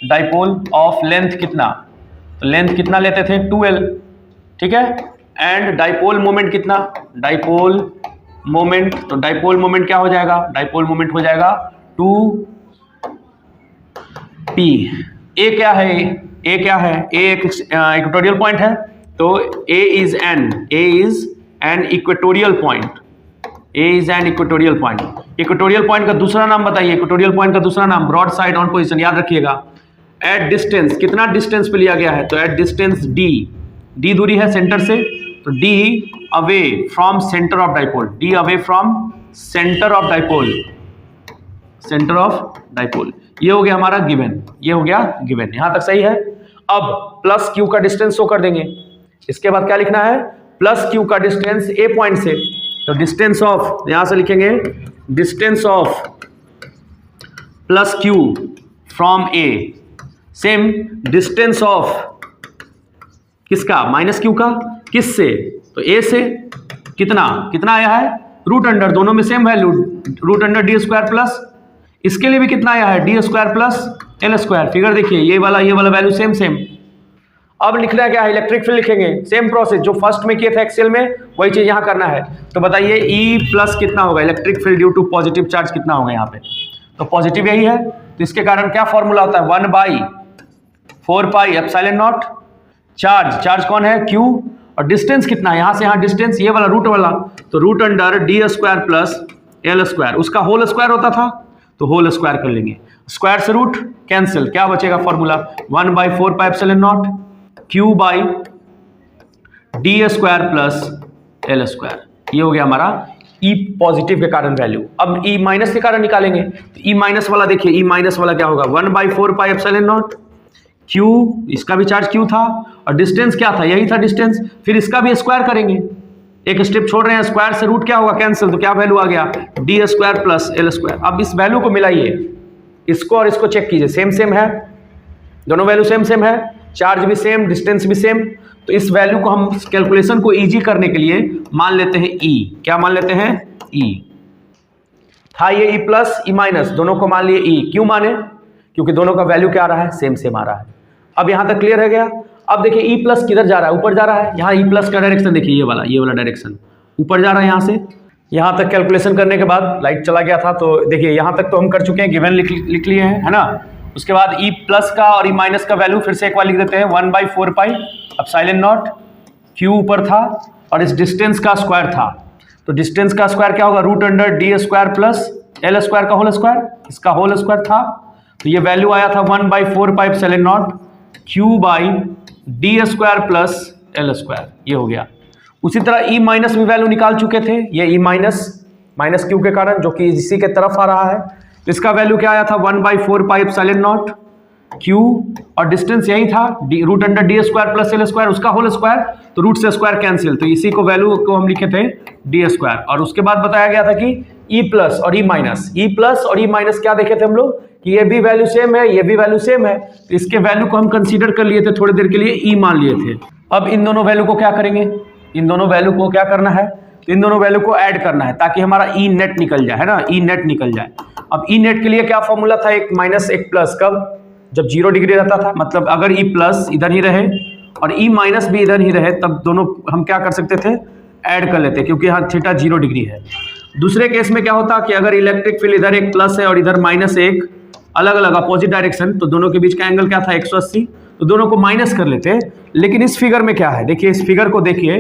डाइपोल ऑफ लेंथ कितना, तो लेंथ कितना लेते थे 2l। ठीक है। एंड डाइपोल मोमेंट कितना, डाइपोल मोमेंट, तो डाइपोल मोमेंट क्या हो जाएगा, डाइपोल मोमेंट हो जाएगा 2p। ए क्या है, ए क्या है, ए एक इक्वेटोरियल पॉइंट है, तो A is an equatorial point. A is an equatorial point. Equatorial point का दूसरा नाम बताइए, इक्वेटोरियल पॉइंट का दूसरा नाम ब्रॉड साइड ऑन पोजीशन, याद रखिएगा। एट डिस्टेंस, कितना डिस्टेंस पे लिया गया है, तो एट डिस्टेंस डी दूरी है सेंटर से, तो D away from centre of dipole, D away from centre of dipole, centre of dipole. ये हो गया हमारा गिवन, ये हो गया गिवन, यहां तक सही है। अब प्लस क्यू का डिस्टेंस शो कर देंगे। इसके बाद क्या लिखना है, प्लस क्यू का डिस्टेंस ए पॉइंट से, तो डिस्टेंस ऑफ, यहां से लिखेंगे distance of plus Q from A, same distance of किसका, माइनस क्यू का, किस से, तो ए से, कितना कितना आया है, रूट अंडर, दोनों में same value, root under D square plus, इसके लिए भी कितना आया है, D square plus L square. Figure देखिए, ये वाला वैल्यू सेम सेम। अब लिखना क्या है, इलेक्ट्रिक फील्ड लिखेंगे, सेम प्रोसेस जो फर्स्ट में किए थे एक्सेल में, वही चीज यहां करना है। तो बताइए ई प्लस कितना होगा, electric field due to positive charge कितना होगा यहाँ पे, तो पॉजिटिव यही है, तो इसके कारण क्या फॉर्मूला होता है, 1/4 पाई एप्सिलॉन नॉट, चार्ज कौन है, क्यू, और डिस्टेंस कितना है, यहां से यहां डिस्टेंस, ये वाला रूट वाला, तो root under D square plus L square, उसका होल स्क्वायर होता था, तो होल स्क्वायर कर लेंगे, स्क्वायर से रूट कैंसिल, क्या बचेगा formula, 1/4 pi epsilon naught Q by D square plus L square. ये हो गया हमारा ई पॉजिटिव के कारण वैल्यू। अब ई माइनस के कारण निकालेंगे, तो ई माइनस वाला देखिए, ई माइनस वाला क्या होगा, 1/4 पाई एप्सिलॉन नॉट क्यू, इसका भी चार्ज क्यू था, और डिस्टेंस क्या था, यही था डिस्टेंस, फिर इसका भी स्क्वायर करेंगे, एक स्टेप छोड़ रहे हैं, स्क्वायर से रूट क्या होगा, कैंसिल, तो क्या वैल्यू आ गया, D square plus L square. अब इस वैल्यू को मिलाइए, इसको और इसको चेक कीजिए, सेम सेम है, दोनों वैल्यू सेम सेम है, चार्ज भी सेम, डिस्टेंस भी सेम, तो इस वैल्यू को हम कैलकुलेशन को इजी करने के लिए मान लेते हैं ई, क्या मान लेते हैं, ई था ये ई प्लस ई माइनस, दोनों को मान लिए ई, क्यों माने, क्योंकि दोनों का वैल्यू क्या आ रहा है, सेम सेम आ रहा है। अब यहां तक क्लियर हो गया। अब देखिए ई प्लस किधर जा रहा है, ऊपर जा रहा है, यहाँ ई प्लस का डायरेक्शन देखिए, ये वाला डायरेक्शन ऊपर जा रहा है, यहाँ से यहाँ तक कैलकुलेशन करने के बाद लाइट चला गया था, तो देखिए यहाँ तक तो हम कर चुके हैं, गिवन लिख लिए हैं, है ना। उसके बाद ई प्लस का और ई माइनस का वैल्यू फिर से एक बार लिख देते हैं, 1/4 पाई एप्सिलॉन नॉट, क्यू ऊपर था और इस डिस्टेंस का स्क्वायर था, तो डिस्टेंस का स्क्वायर क्या होगा, root under D square plus L square का होल स्क्वायर, इसका होल स्क्वायर था, तो ये वैल्यू आया था 1/4 pi epsilon naught Q by D square plus L square, ये हो गया। उसी तरह ई माइनस भी वैल्यू निकाल चुके थे, ये ई माइनस क्यू के कारण, जो कि इसी के तरफ आ रहा है, तो इसका वैल्यू क्या आया था, 1/4 पाई एप्सिलॉन नॉट क्यू, और डिस्टेंस यही था, root under D square plus L square, उसका होल स्क्वायर, तो रूट से स्क्वायर कैंसिल, तो इसी को वैल्यू को हम लिखे थे डी स्क्वायर। और उसके बाद बताया गया था कि ई प्लस और ई माइनस क्या देखे थे हम लोग, कि ये भी वैल्यू सेम है, ये भी वैल्यू सेम है, तो इसके वैल्यू को हम कंसीडर कर लिए थे, थोड़ी देर के लिए ई मान लिए थे। अब इन दोनों वैल्यू को क्या करेंगे, इन दोनों वैल्यू को क्या करना है, तो इन दोनों वैल्यू को ऐड करना है, ताकि हमारा ई नेट निकल जाए, है ना, ई नेट निकल जाए। अब ई नेट के लिए क्या फॉर्मूला था, एक माइनस एक प्लस, कब, जब 0 डिग्री रहता था, मतलब अगर ई प्लस इधर ही रहे और ई माइनस भी इधर ही रहे, तब दोनों हम क्या कर सकते थे, ऐड कर लेते, क्योंकि यहाँ थीटा 0 डिग्री है। दूसरे केस में क्या होता कि अगर इलेक्ट्रिक फील्ड इधर एक प्लस है और इधर माइनस एक, अलग अलग अपोजिट डायरेक्शन, तो दोनों के बीच का एंगल क्या था, 180, तो दोनों को माइनस कर लेते। लेकिन इस फिगर में क्या है, देखिए इस फिगर को देखिए,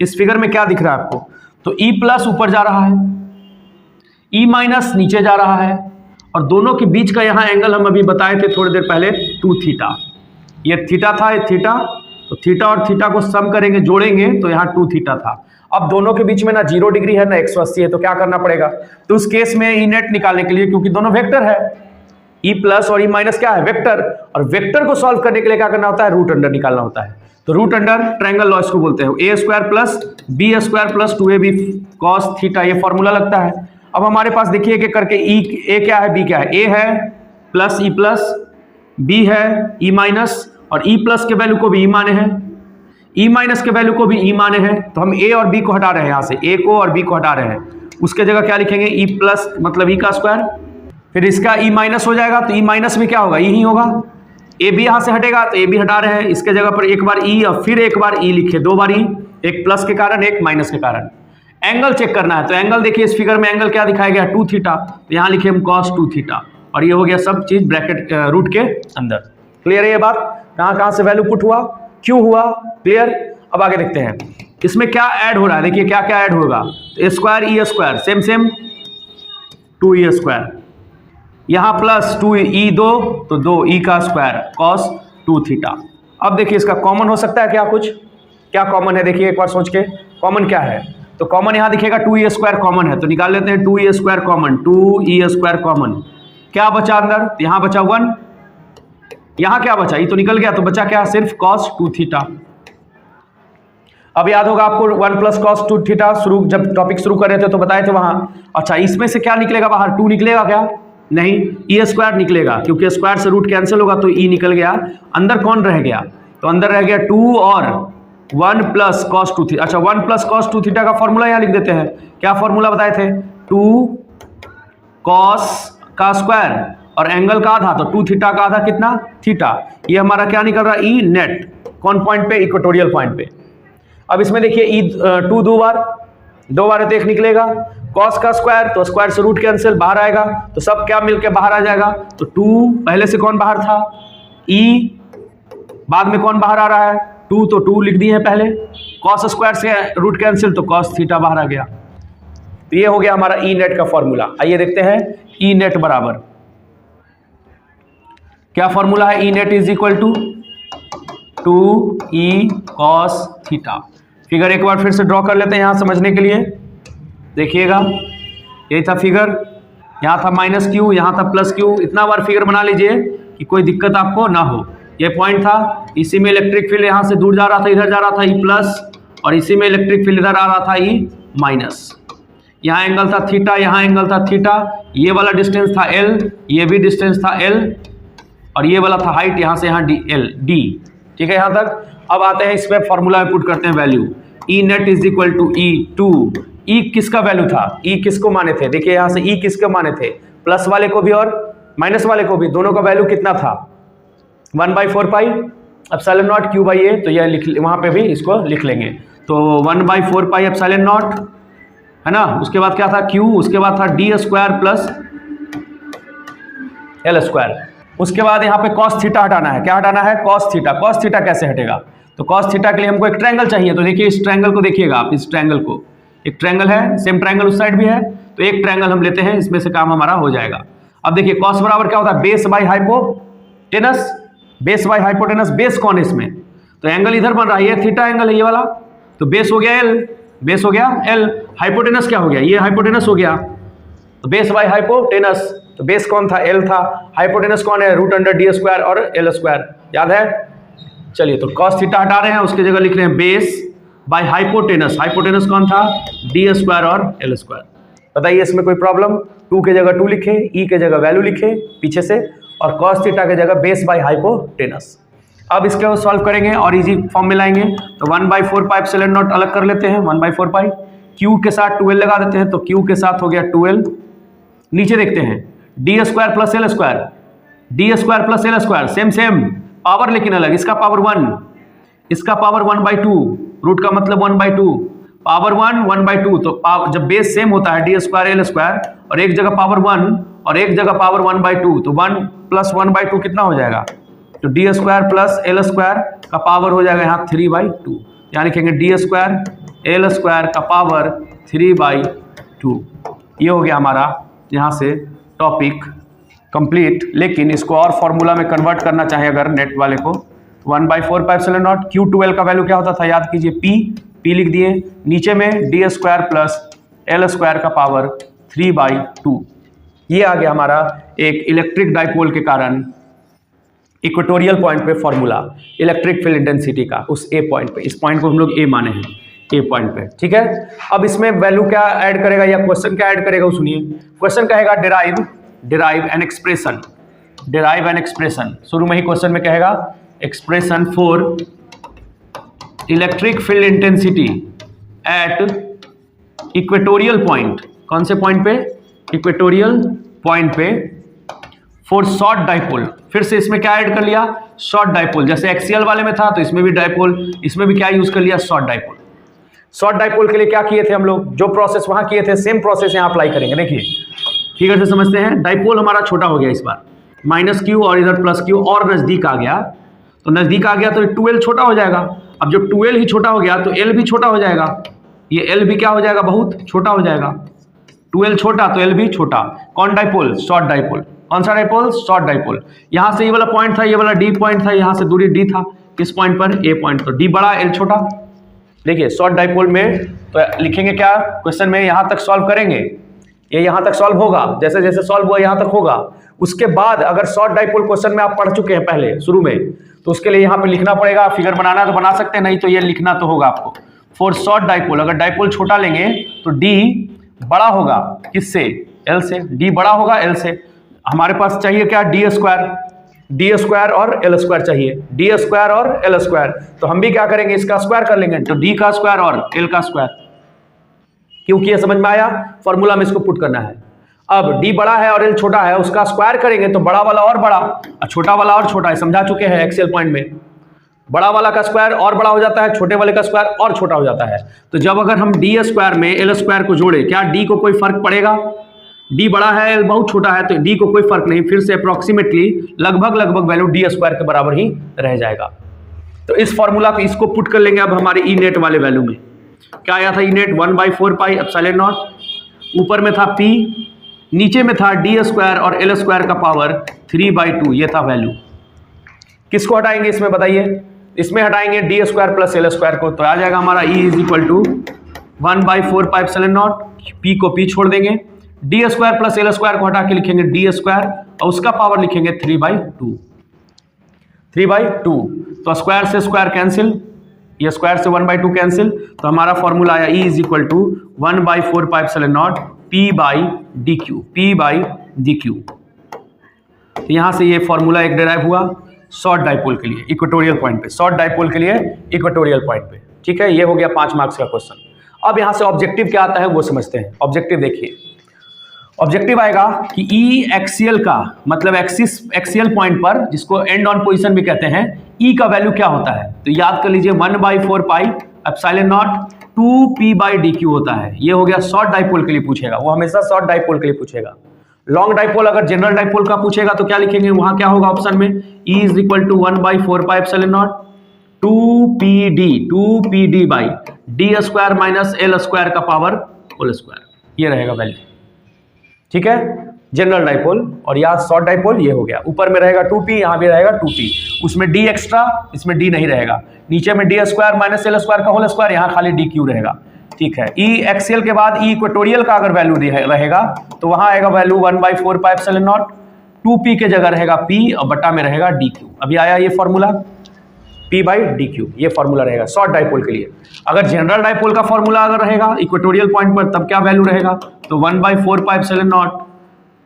इस फिगर में क्या दिख रहा है आपको, तो ई प्लस ऊपर जा रहा है, ई माइनस नीचे जा रहा है, और दोनों के बीच का यहाँ एंगल हम अभी बताए थे थोड़ी देर पहले, 2 थीटा, ये थीटा था, ये थीटा, तो थीटा और थीटा को सम करेंगे, जोड़ेंगे, तो यहाँ 2 थीटा था। अब दोनों के बीच में ना 0 डिग्री है ना 180 है, तो क्या करना पड़ेगा, तो उस केस में ई नेट निकालने के लिए, क्योंकि दोनों वेक्टर है, ई प्लस और ई माइनस क्या है, वेक्टर, और वेक्टर को सॉल्व करने के लिए क्या करना होता है, रूट अंडर निकालना होता है। तो रूट अंडर ट्रायंगल लॉ इसको बोलते हैं, A square plus B square plus 2ab cos theta, ये फॉर्मूला लगता है। अब हमारे पास देखिए एक करके ए क्या है, बी क्या है, ए है प्लस ई प्लस, बी है ई माइनस, और ई प्लस के वैल्यू को भी ई माने हैं, ई माइनस के वैल्यू को भी ई माने हैं, तो हम ए और बी को हटा रहे हैं, यहाँ से ए को और बी को हटा रहे हैं, उसके जगह क्या लिखेंगे, ई प्लस मतलब ई का स्क्वायर, फिर इसका ई माइनस हो जाएगा, तो ई माइनस में क्या होगा, ई ही होगा, ए बी यहाँ से हटेगा, तो ए बी हटा रहे हैं, इसके जगह पर एक बार ई और फिर एक बार ई लिखे, 2 बार ई, एक प्लस के कारण एक माइनस के कारण। एंगल चेक करना है, तो एंगल देखिए इस फिगर में एंगल क्या दिखाया गया, 2 थीटा, तो यहाँ लिखे हम cos 2 थीटा, और ये हो गया सब चीज ब्रैकेट रूट के अंदर। क्लियर है ये बात, कहाँ से वैल्यू पुट हुआ, क्यों हुआ, क्लियर। अब आगे देखते हैं इसमें क्या ऐड हो रहा है। देखिए क्या क्या ऐड होगा, तो square E square same same 2e square, यहां प्लस 2e 2 तो 2e का स्क्वायर cos 2 थीटा। अब देखिए इसका कॉमन हो सकता है क्या, कुछ क्या कॉमन है देखिए एक बार सोच के, कॉमन क्या है। तो कॉमन यहां दिखेगा 2e स्क्वायर कॉमन है, तो निकाल लेते हैं 2e square common, 2e square common. क्या बचा अंदर, तो यहां बचा 1, यहां क्या बचा, ये तो निकल गया, तो बचा क्या, सिर्फ cos 2 थीटा। अब याद होगा आपको 1 प्लस cos 2 थीटा शुरू जब टॉपिक शुरू कर रहे थे तो बताए थे वहां। अच्छा इसमें से क्या निकलेगा बाहर, 2 निकलेगा क्या, नहीं e स्क्वायर निकलेगा, क्योंकि स्क्वायर से रूट कैंसिल होगा तो e निकल गया। अंदर कौन रह गया, तो अंदर रह गया 2 और 1 प्लस cos 2 थीटा। अच्छा 1 प्लस cos 2 थीटा का फॉर्मूला यहाँ लिख देते हैं, क्या फॉर्मूला बताए थे, 2 cos का स्क्वायर और एंगल का आधा, तो 2 थीटा का आधा कितना, थीटा। ये हमारा क्या निकल रहा है, ई नेट, कौन पॉइंट पे, इक्वेटोरियल पॉइंट पे। अब इसमें देखिए ई 2 दो बार है तो 1 निकलेगा, cos का स्क्वायर तो स्क्वायर से रूट कैंसिल बाहर आएगा, तो सब क्या मिलके बाहर आ जाएगा, तो 2 पहले से कौन बाहर था, e बाद में कौन बाहर आ रहा है, 2 तो 2 लिख दिए हैं पहले, cos स्क्वायर से रूट कैंसिल तो cos थीटा बाहर आ गया। तो ये हो गया हमारा ई नेट का फॉर्मूला। आइए देखते हैं ई नेट बराबर क्या फॉर्मूला है, E net is equal to 2e cos theta. Figure एक बार फिर से ड्रॉ कर लेते हैं यहां समझने के लिए, देखिएगा यही था फिगर, यहाँ था माइनस क्यू, यहाँ था प्लस क्यू, इतना बार फिगर बना लीजिए कि कोई दिक्कत आपको ना हो। ये पॉइंट था, इसी में इलेक्ट्रिक फील्ड यहाँ से दूर जा रहा था, इधर जा रहा था ई प्लस, और इसी में इलेक्ट्रिक फील्ड इधर आ रहा था ई माइनस। यहाँ एंगल था थीटा, यहाँ एंगल था थीटा, ये वाला डिस्टेंस था एल, ये भी डिस्टेंस था एल, और ये वाला था हाइट यहाँ से यहाँ डी। ठीक है यहाँ तक। अब आते हैं इसमें फॉर्मूला में पुट करते हैं value, E net is equal to E2। E किसका वैल्यू था, ई किसको माने थे, देखिए यहाँ से ई किसको माने थे, प्लस वाले को भी और माइनस वाले को भी, दोनों का वैल्यू कितना था, 1/4 pi epsilon naught Q by A. तो यह लिख, वहाँ पे भी इसको लिख लेंगे, तो 1/4 पाई एप्सिलॉन नॉट है ना, उसके बाद क्या था क्यू, उसके बाद था D square plus L square. उसके बाद यहाँ पे cos थीटा हटाना है, क्या हटाना है, cos थीटा। cos थीटा कैसे हटेगा, तो cos थीटा के लिए हमको एक ट्रायंगल चाहिए, तो देखिए इस ट्रायंगल को देखिएगा आप, इस ट्रायंगल को, एक ट्रायंगल है, सेम ट्रायंगल उस साइड भी है, तो एक ट्रायंगल हम लेते हैं, इसमें से काम हमारा हो जाएगा। अब देखिए cos बराबर क्या होता है, base by hypotenuse, base by hypotenuse, base कौन है इसमें, तो एंगल इधर बन रहा है, ये थीटा एंगल है ये वाला, तो बेस हो गया एल, बेस हो गया एल, हाइपोटेनस क्या हो गया, ये हाइपोटेनस हो गया, तो बेस बाई हाइपोटेनस, तो बेस कौन था, एल था, हाइपोटेनस कौन है, रूट अंडर डी स्क्वायर और एल स्क्वायर, याद है। चलिए तो cos थीटा हटा रहे हैं, उसकी जगह लिख रहे हैं बेस बाय हाइपोटेनस, हाइपोटेनस कौन था, डी स्क्वायर और एल स्क्वायर। बताइए इसमें कोई प्रॉब्लम, 2 के जगह 2 लिखे, ई के जगह वैल्यू लिखे पीछे से, और cos थीटा के जगह बेस बाय हाइपोटेनस। अब इसके सॉल्व करेंगे और इजी फॉर्म में लाएंगे, तो 1/4 पाई एप्सिलॉन नॉट अलग कर लेते हैं, 1/4 पाई, क्यू के साथ 12 लगा देते हैं, तो क्यू के साथ हो गया 12, नीचे देखते हैं D square plus L square, D square plus L square same same power लेकिन अलग, इसका पावर 1, इसका पावर 1/2, रूट का मतलब 1/2, पावर 1/2, तो जब बेस सेम होता है डी स्क्वायर एल स्क्वायर, और एक जगह पावर 1 और एक जगह पावर 1/2, तो 1 प्लस 1/2 कितना हो जाएगा, तो D square plus L square का पावर हो जाएगा यहाँ 3/2, यहाँ लिखेंगे डी स्क्वायर एल स्क्वायर का पावर 3/2। ये हो गया हमारा यहाँ से टॉपिक कंप्लीट। लेकिन इसको और फॉर्मूला में कन्वर्ट करना चाहे अगर नेट वाले को, 1/4 पाई एप्सिलॉन नॉट, Q12 का वैल्यू क्या होता था, याद कीजिए P लिख दिए, नीचे में D square plus L square का पावर 3/2। ये आ गया हमारा एक इलेक्ट्रिक डाइपोल के कारण इक्वेटोरियल पॉइंट पे फॉर्मूला इलेक्ट्रिक फील्ड इंटेंसिटी का, उस ए पॉइंट पे, इस पॉइंट को हम लोग ए माने हैं, ए पॉइंट पे। ठीक है, अब इसमें वैल्यू क्या ऐड करेगा या क्वेश्चन क्या ऐड करेगा, सुनिए। क्वेश्चन कहेगा derive an expression, derive an expression, शुरू में ही क्वेश्चन में कहेगा expression for electric field intensity at equatorial point, कौन से पॉइंट पे, इक्वेटोरियल पॉइंट पे, फॉर शॉर्ट डाइपोल। फिर से इसमें क्या ऐड कर लिया, शॉर्ट डाइपोल, जैसे एक्सियल वाले में था तो इसमें भी डाइपोल, इसमें भी क्या यूज कर लिया, शॉर्ट डाइपोल। शॉर्ट डाइपोल के लिए क्या किए थे हम लोग, जो प्रोसेस वहां किए थे सेम प्रोसेस यहां अप्लाई करेंगे। देखिए फिगर से समझते हैं, डाइपोल हमारा छोटा हो गया इस बार, -q और इधर +q और नजदीक आ गया, तो नज़दीक आ गया तो 2l छोटा हो जाएगा। अब जब 2l ही छोटा हो गया तो l भी छोटा हो जाएगा, ये l भी क्या हो जाएगा, बहुत छोटा हो जाएगा। 2l छोटा तो l भी छोटा। कौन डाइपोल? Short dipole. कौन सा डाइपोल? Short dipole. यहाँ से ये वाला पॉइंट था, ये वाला d पॉइंट था, यहाँ से दूरी d था, किस पॉइंट पर? a point. तो d बड़ा l छोटा। देखिए शॉर्ट डाइपोल में तो लिखेंगे क्या क्वेश्चन में, यहाँ तक सॉल्व करेंगे, ये यहाँ तक सॉल्व होगा, जैसे जैसे सॉल्व हुआ यहाँ तक होगा। उसके बाद अगर शॉर्ट डाइपोल क्वेश्चन में आप पढ़ चुके हैं पहले शुरू में, तो उसके लिए यहाँ पे लिखना पड़ेगा। फिगर बनाना तो बना सकते हैं, नहीं तो ये लिखना तो होगा आपको। फॉर शॉर्ट डाइपोल, अगर डाइपोल छोटा लेंगे तो d बड़ा होगा किससे? l से। d बड़ा होगा l से। हमारे पास चाहिए क्या? d स्क्वायर और l स्क्वायर चाहिए, d स्क्वायर और l स्क्वायर। तो हम भी क्या करेंगे, इसका स्क्वायर कर लेंगे, तो d का स्क्वायर और l का स्क्वायर। क्योंकि ये समझ में आया, फॉर्मूला में इसको पुट करना है। अब d बड़ा है और l छोटा है, उसका स्क्वायर करेंगे तो बड़ा वाला और बड़ा और छोटा वाला और छोटा है, समझा चुके हैं एक्सेल पॉइंट में। बड़ा वाला का स्क्वायर और बड़ा हो जाता है, छोटे वाले का स्क्वायर और छोटा हो जाता है। तो जब अगर हम d स्क्वायर में l स्क्वायर को जोड़े, क्या d को कोई फर्क पड़ेगा? d बड़ा है, l बहुत छोटा है, तो d को कोई फर्क नहीं, फिर से अप्रोक्सीमेटली लगभग वैल्यू d स्क्वायर के बराबर ही रह जाएगा। तो इस फॉर्मूला को इसको पुट कर लेंगे अब हमारे ई नेट वाले वैल्यू में। क्या आया था E net? 1/4 pi epsilon naught. ऊपर में था p, नीचे में था d स्क्वायर और l स्क्वायर का पावर 3/2, ये था वैल्यू। किसको हटाएंगे इसमें बताइए? इसमें हटाएंगे d square plus l square को, तो आ जाएगा हमारा E is equal to 1/4 pi epsilon naught. p को p छोड़ देंगे, d square plus l square को हटा के लिखेंगे d स्क्वायर और उसका पावर लिखेंगे 3/2। तो स्क्वायर से स्क्वायर कैंसिल, ये स्क्वायर से 1/2 कैंसिल, तो हमारा फॉर्मूला आया E is equal to 1/4 pi epsilon naught p/dq। यहाँ से ये फॉर्मूला एक डिराइव हुआ शॉर्ट डाइपोल के लिए इक्वेटोरियल पॉइंट पे, शॉर्ट डाइपोल के लिए इक्वेटोरियल पॉइंट पे। ठीक है, ये हो गया 5 मार्क्स का क्वेश्चन। अब यहाँ से ऑब्जेक्टिव क्या आता है वो समझते हैं। ऑब्जेक्टिव देखिए, ऑब्जेक्टिव आएगा कि ई एक्सियल का मतलब एक्सियल पॉइंट पर, जिसको एंड ऑन पोजीशन भी कहते हैं, ई का वैल्यू क्या होता है? तो याद कर लीजिए 1/4 पाई एप्सिलॉन नॉट 2p/dq होता है। ये हो गया शॉर्ट डाइपोल के लिए पूछेगा, वो हमेशा शॉर्ट डाइपोल के लिए पूछेगा। लॉन्ग डाइपोल अगर जनरल डाइपोल का पूछेगा तो क्या लिखेंगे? वहां क्या होगा ऑप्शन में? E is equal to 1/4 pi epsilon naught 2pd by d square minus l square का पावर होल स्क्वायर, ये रहेगा वैल्यू। ठीक है, जनरल डाइपोल। और यहाँ शॉर्ट डाइपोल ये हो गया, ऊपर में रहेगा 2p, यहाँ भी रहेगा 2p, उसमें d एक्स्ट्रा, इसमें d नहीं रहेगा। नीचे में d square minus l square का होल स्क्वायर, यहाँ खाली dq रहेगा। ठीक है, ई एक्सियल के बाद ई इक्वेटोरियल का अगर वैल्यू रहेगा तो वहां आएगा value 1/4 pi epsilon not 2p के जगह रहेगा p और बटा में रहेगा dq। अभी आया ये फॉर्मूला p/dq, ये फॉर्मूला रहेगा शॉर्ट डाइपोल के लिए। अगर जनरल डाइपोल का फॉर्मूला अगर रहेगा इक्वेटोरियल पॉइंट पर, तब क्या वैल्यू रहेगा? तो 1/4 pi epsilon not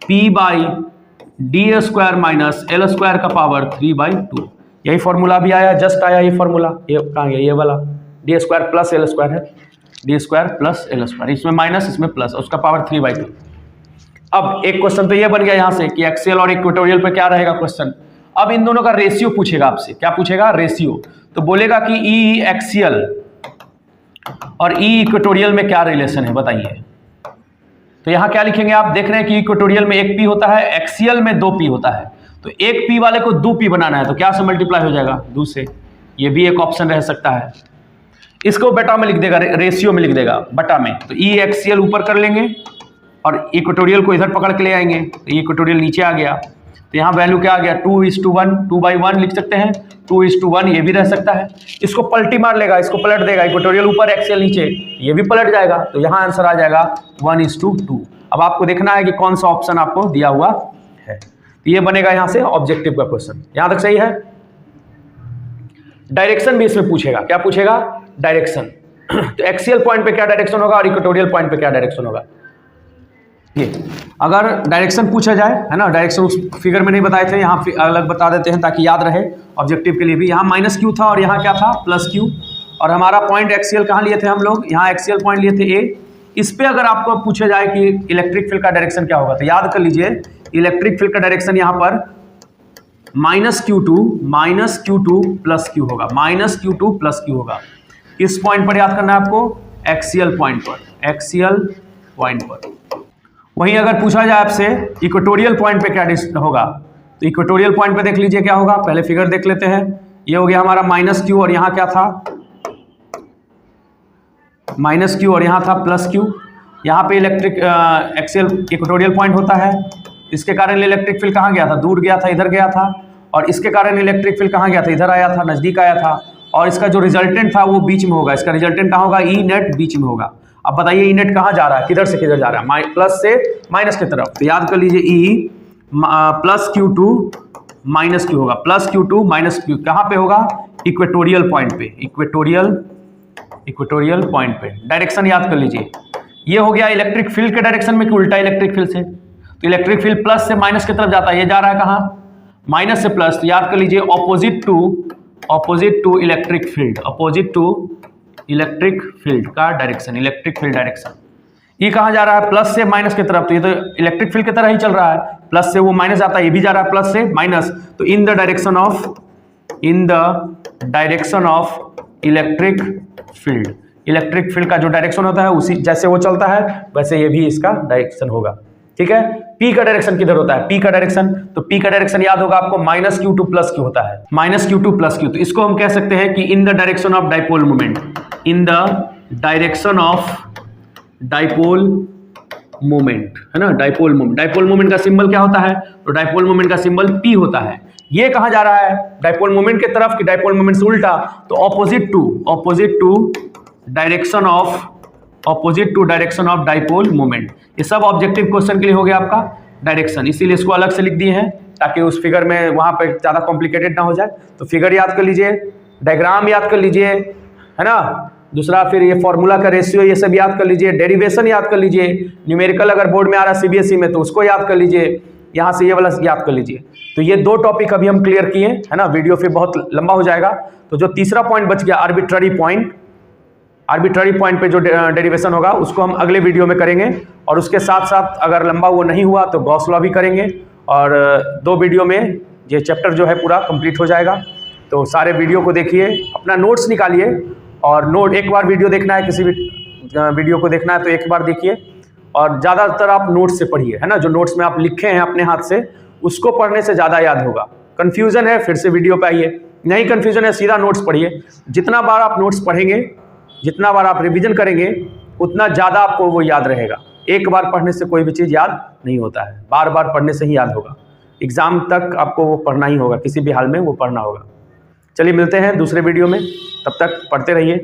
p/d square minus l square का पावर 3/2। यही फॉर्मूला भी आया, जस्ट आया ये फॉर्मूला। ये कहाँ गया? ये वाला d square plus l square है, d square plus l square, इसमें माइनस इसमें प्लस, उसका पावर 3/2। अब एक क्वेश्चन तो ये बन गया यहाँ से कि एक्सियल और इक्वेटोरियल पे क्या रहेगा क्वेश्चन। अब इन दोनों का रेशियो पूछेगा आपसे। क्या पूछेगा? रेशियो। तो बोलेगा कि ई एक्सियल और ई इक्वेटोरियल में क्या रिलेशन है बताइए। तो यहाँ क्या लिखेंगे? आप देख रहे हैं कि इक्वेटोरियल में 1p होता है, एक्सियल में 2p होता है। तो 1p वाले को 2p बनाना है, तो क्या से मल्टीप्लाई हो जाएगा? 2 से। ये भी एक ऑप्शन रह सकता है। इसको बटा में लिख देगा, रेशियो में लिख देगा बटा में। तो ई एक्सियल ऊपर कर लेंगे और इक्वेटोरियल को इधर पकड़ के ले आएंगे, तो इक्वेटोरियल नीचे आ गया। तो यहाँ वैल्यू क्या आ गया? 2:1, 2/1 लिख सकते हैं, 2:1 ये भी रह सकता है। इसको पलटी मार लेगा, इसको पलट देगा, इक्वेटोरियल ऊपर एक्सियल नीचे, ये भी पलट जाएगा। तो यहाँ आंसर आ जाएगा 1:2। अब आपको देखना है कि कौन सा ऑप्शन आपको दिया हुआ है। तो ये बनेगा यहाँ से ऑब्जेक्टिव का क्वेश्चन। यहाँ तक सही है। डायरेक्शन भी इसमें पूछेगा। क्या पूछेगा? डायरेक्शन। तो एक्सियल पॉइंट पे क्या डायरेक्शन होगा और इक्वेटोरियल पॉइंट पे क्या डायरेक्शन होगा। ये अगर डायरेक्शन पूछा जाए, है ना, डायरेक्शन उस फिगर में नहीं बताए थे, यहाँ अलग बता देते हैं ताकि याद रहे ऑब्जेक्टिव के लिए भी। यहाँ -q था और यहाँ क्या था? +q। और हमारा पॉइंट एक्सियल कहाँ लिए थे हम लोग? यहाँ एक्सियल पॉइंट लिए थे A। इस पे अगर आपको पूछा जाए कि इलेक्ट्रिक फील्ड का डायरेक्शन क्या होगा, तो याद कर लीजिए इलेक्ट्रिक फील्ड का डायरेक्शन यहाँ पर -q2 + q होगा, -q2 + q होगा। किस पॉइंट पर याद करना है आपको? एक्सियल पॉइंट पर, एक्सियल पॉइंट पर। वहीं अगर पूछा जाए आपसे इक्वेटोरियल पॉइंट पे क्या होगा, तो इक्वेटोरियल पॉइंट पे देख लीजिए क्या होगा। पहले फिगर देख लेते हैं। ये हो गया हमारा माइनस क्यू और यहाँ क्या था, माइनस क्यू और यहाँ था प्लस क्यू। यहाँ पे इलेक्ट्रिक एक्सियल इक्वेटोरियल पॉइंट होता है, इसके कारण इलेक्ट्रिक फील्ड कहाँ गया था, दूर गया था, इधर गया था। और इसके कारण इलेक्ट्रिक फील्ड कहाँ गया था, इधर आया था, नज़दीक आया था। और इसका जो रिजल्टेंट था वो बीच में होगा, इसका रिजल्टेंट कहाँ होगा, ई नेट बीच में होगा। अब बताइए ई नेट कहाँ जा रहा है, किधर से किधर जा रहा है, प्लस से माइनस की तरफ। तो याद कर लीजिए E plus q to minus q होगा, plus q to minus q कहाँ पे होगा, इक्वेटोरियल पॉइंट पे, इक्वेटोरियल पॉइंट पे। डायरेक्शन याद कर लीजिए, ये हो गया इलेक्ट्रिक फील्ड के डायरेक्शन में कि उल्टा इलेक्ट्रिक फील्ड से। तो इलेक्ट्रिक फील्ड प्लस से माइनस की तरफ जाता है, ये जा रहा है कहाँ, माइनस से प्लस। तो याद कर लीजिए opposite to electric field, opposite to electric field का डायरेक्शन, इलेक्ट्रिक फील्ड डायरेक्शन। ये कहाँ जा रहा है, प्लस से माइनस की तरफ। तो ये तो इलेक्ट्रिक फील्ड की तरह ही चल रहा है, प्लस से वो माइनस जाता है, ये भी जा रहा है प्लस से माइनस। तो in the direction of electric field, electric field का जो डायरेक्शन होता है उसी जैसे वो चलता है वैसे ये भी इसका डायरेक्शन होगा। ठीक है, पी का डायरेक्शन किधर होता है, पी का डायरेक्शन, तो पी का डायरेक्शन याद होगा आपको, minus Q two plus Q होता है, minus Q two plus Q. तो इसको हम कह सकते हैं कि in the direction of dipole moment, in the direction of dipole moment, है ना, डाइपोल मोमेंट। डाइपोल मोमेंट का सिंबल क्या होता है, तो डाइपोल मोमेंट का सिंबल पी होता है। ये कहाँ जा रहा है, डाइपोल मोमेंट की तरफ कि डाइपोल मोमेंट से उल्टा, तो opposite to direction of dipole moment. ये सब ऑब्जेक्टिव क्वेश्चन के लिए हो गया आपका डायरेक्शन, इसीलिए इसको अलग से लिख दिए हैं ताकि उस फिगर में वहां पे ज़्यादा कॉम्प्लिकेटेड ना हो जाए। तो फिगर याद कर लीजिए, डायग्राम याद कर लीजिए, है ना। दूसरा फिर ये फॉर्मूला का रेशियो ये सब याद कर लीजिए, डेरिवेशन याद कर लीजिए, न्यूमेरिकल अगर बोर्ड में आ रहा है सीबीएसई में तो उसको याद कर लीजिए, यहाँ से ये वाला याद कर लीजिए। तो ये दो टॉपिक अभी हम क्लियर किए, है ना, वीडियो फिर बहुत लंबा हो जाएगा। तो जो तीसरा पॉइंट बच गया आर्बिट्ररी पॉइंट पे जो डेरिवेशन होगा उसको हम अगले वीडियो में करेंगे। और उसके साथ साथ अगर लंबा वो नहीं हुआ तो गॉस लॉ भी करेंगे, और 2 वीडियो में ये चैप्टर जो है पूरा कंप्लीट हो जाएगा। तो सारे वीडियो को देखिए, अपना नोट्स निकालिए, और एक बार वीडियो देखना है, किसी भी वीडियो को देखना है तो एक बार देखिए, और ज़्यादातर आप नोट्स से पढ़िए, है ना। जो नोट्स में आप लिखे हैं अपने हाथ से उसको पढ़ने से ज़्यादा याद होगा। कन्फ्यूज़न है फिर से वीडियो पे आइए, नहीं कन्फ्यूज़न है सीधा नोट्स पढ़िए। जितना बार आप नोट्स पढ़ेंगे, जितना बार आप रिवीजन करेंगे, उतना ज़्यादा आपको वो याद रहेगा। एक बार पढ़ने से कोई भी चीज़ याद नहीं होता है, बार बार पढ़ने से ही याद होगा। एग्ज़ाम तक आपको वो पढ़ना ही होगा, किसी भी हाल में वो पढ़ना होगा। चलिए मिलते हैं दूसरे वीडियो में, तब तक पढ़ते रहिए।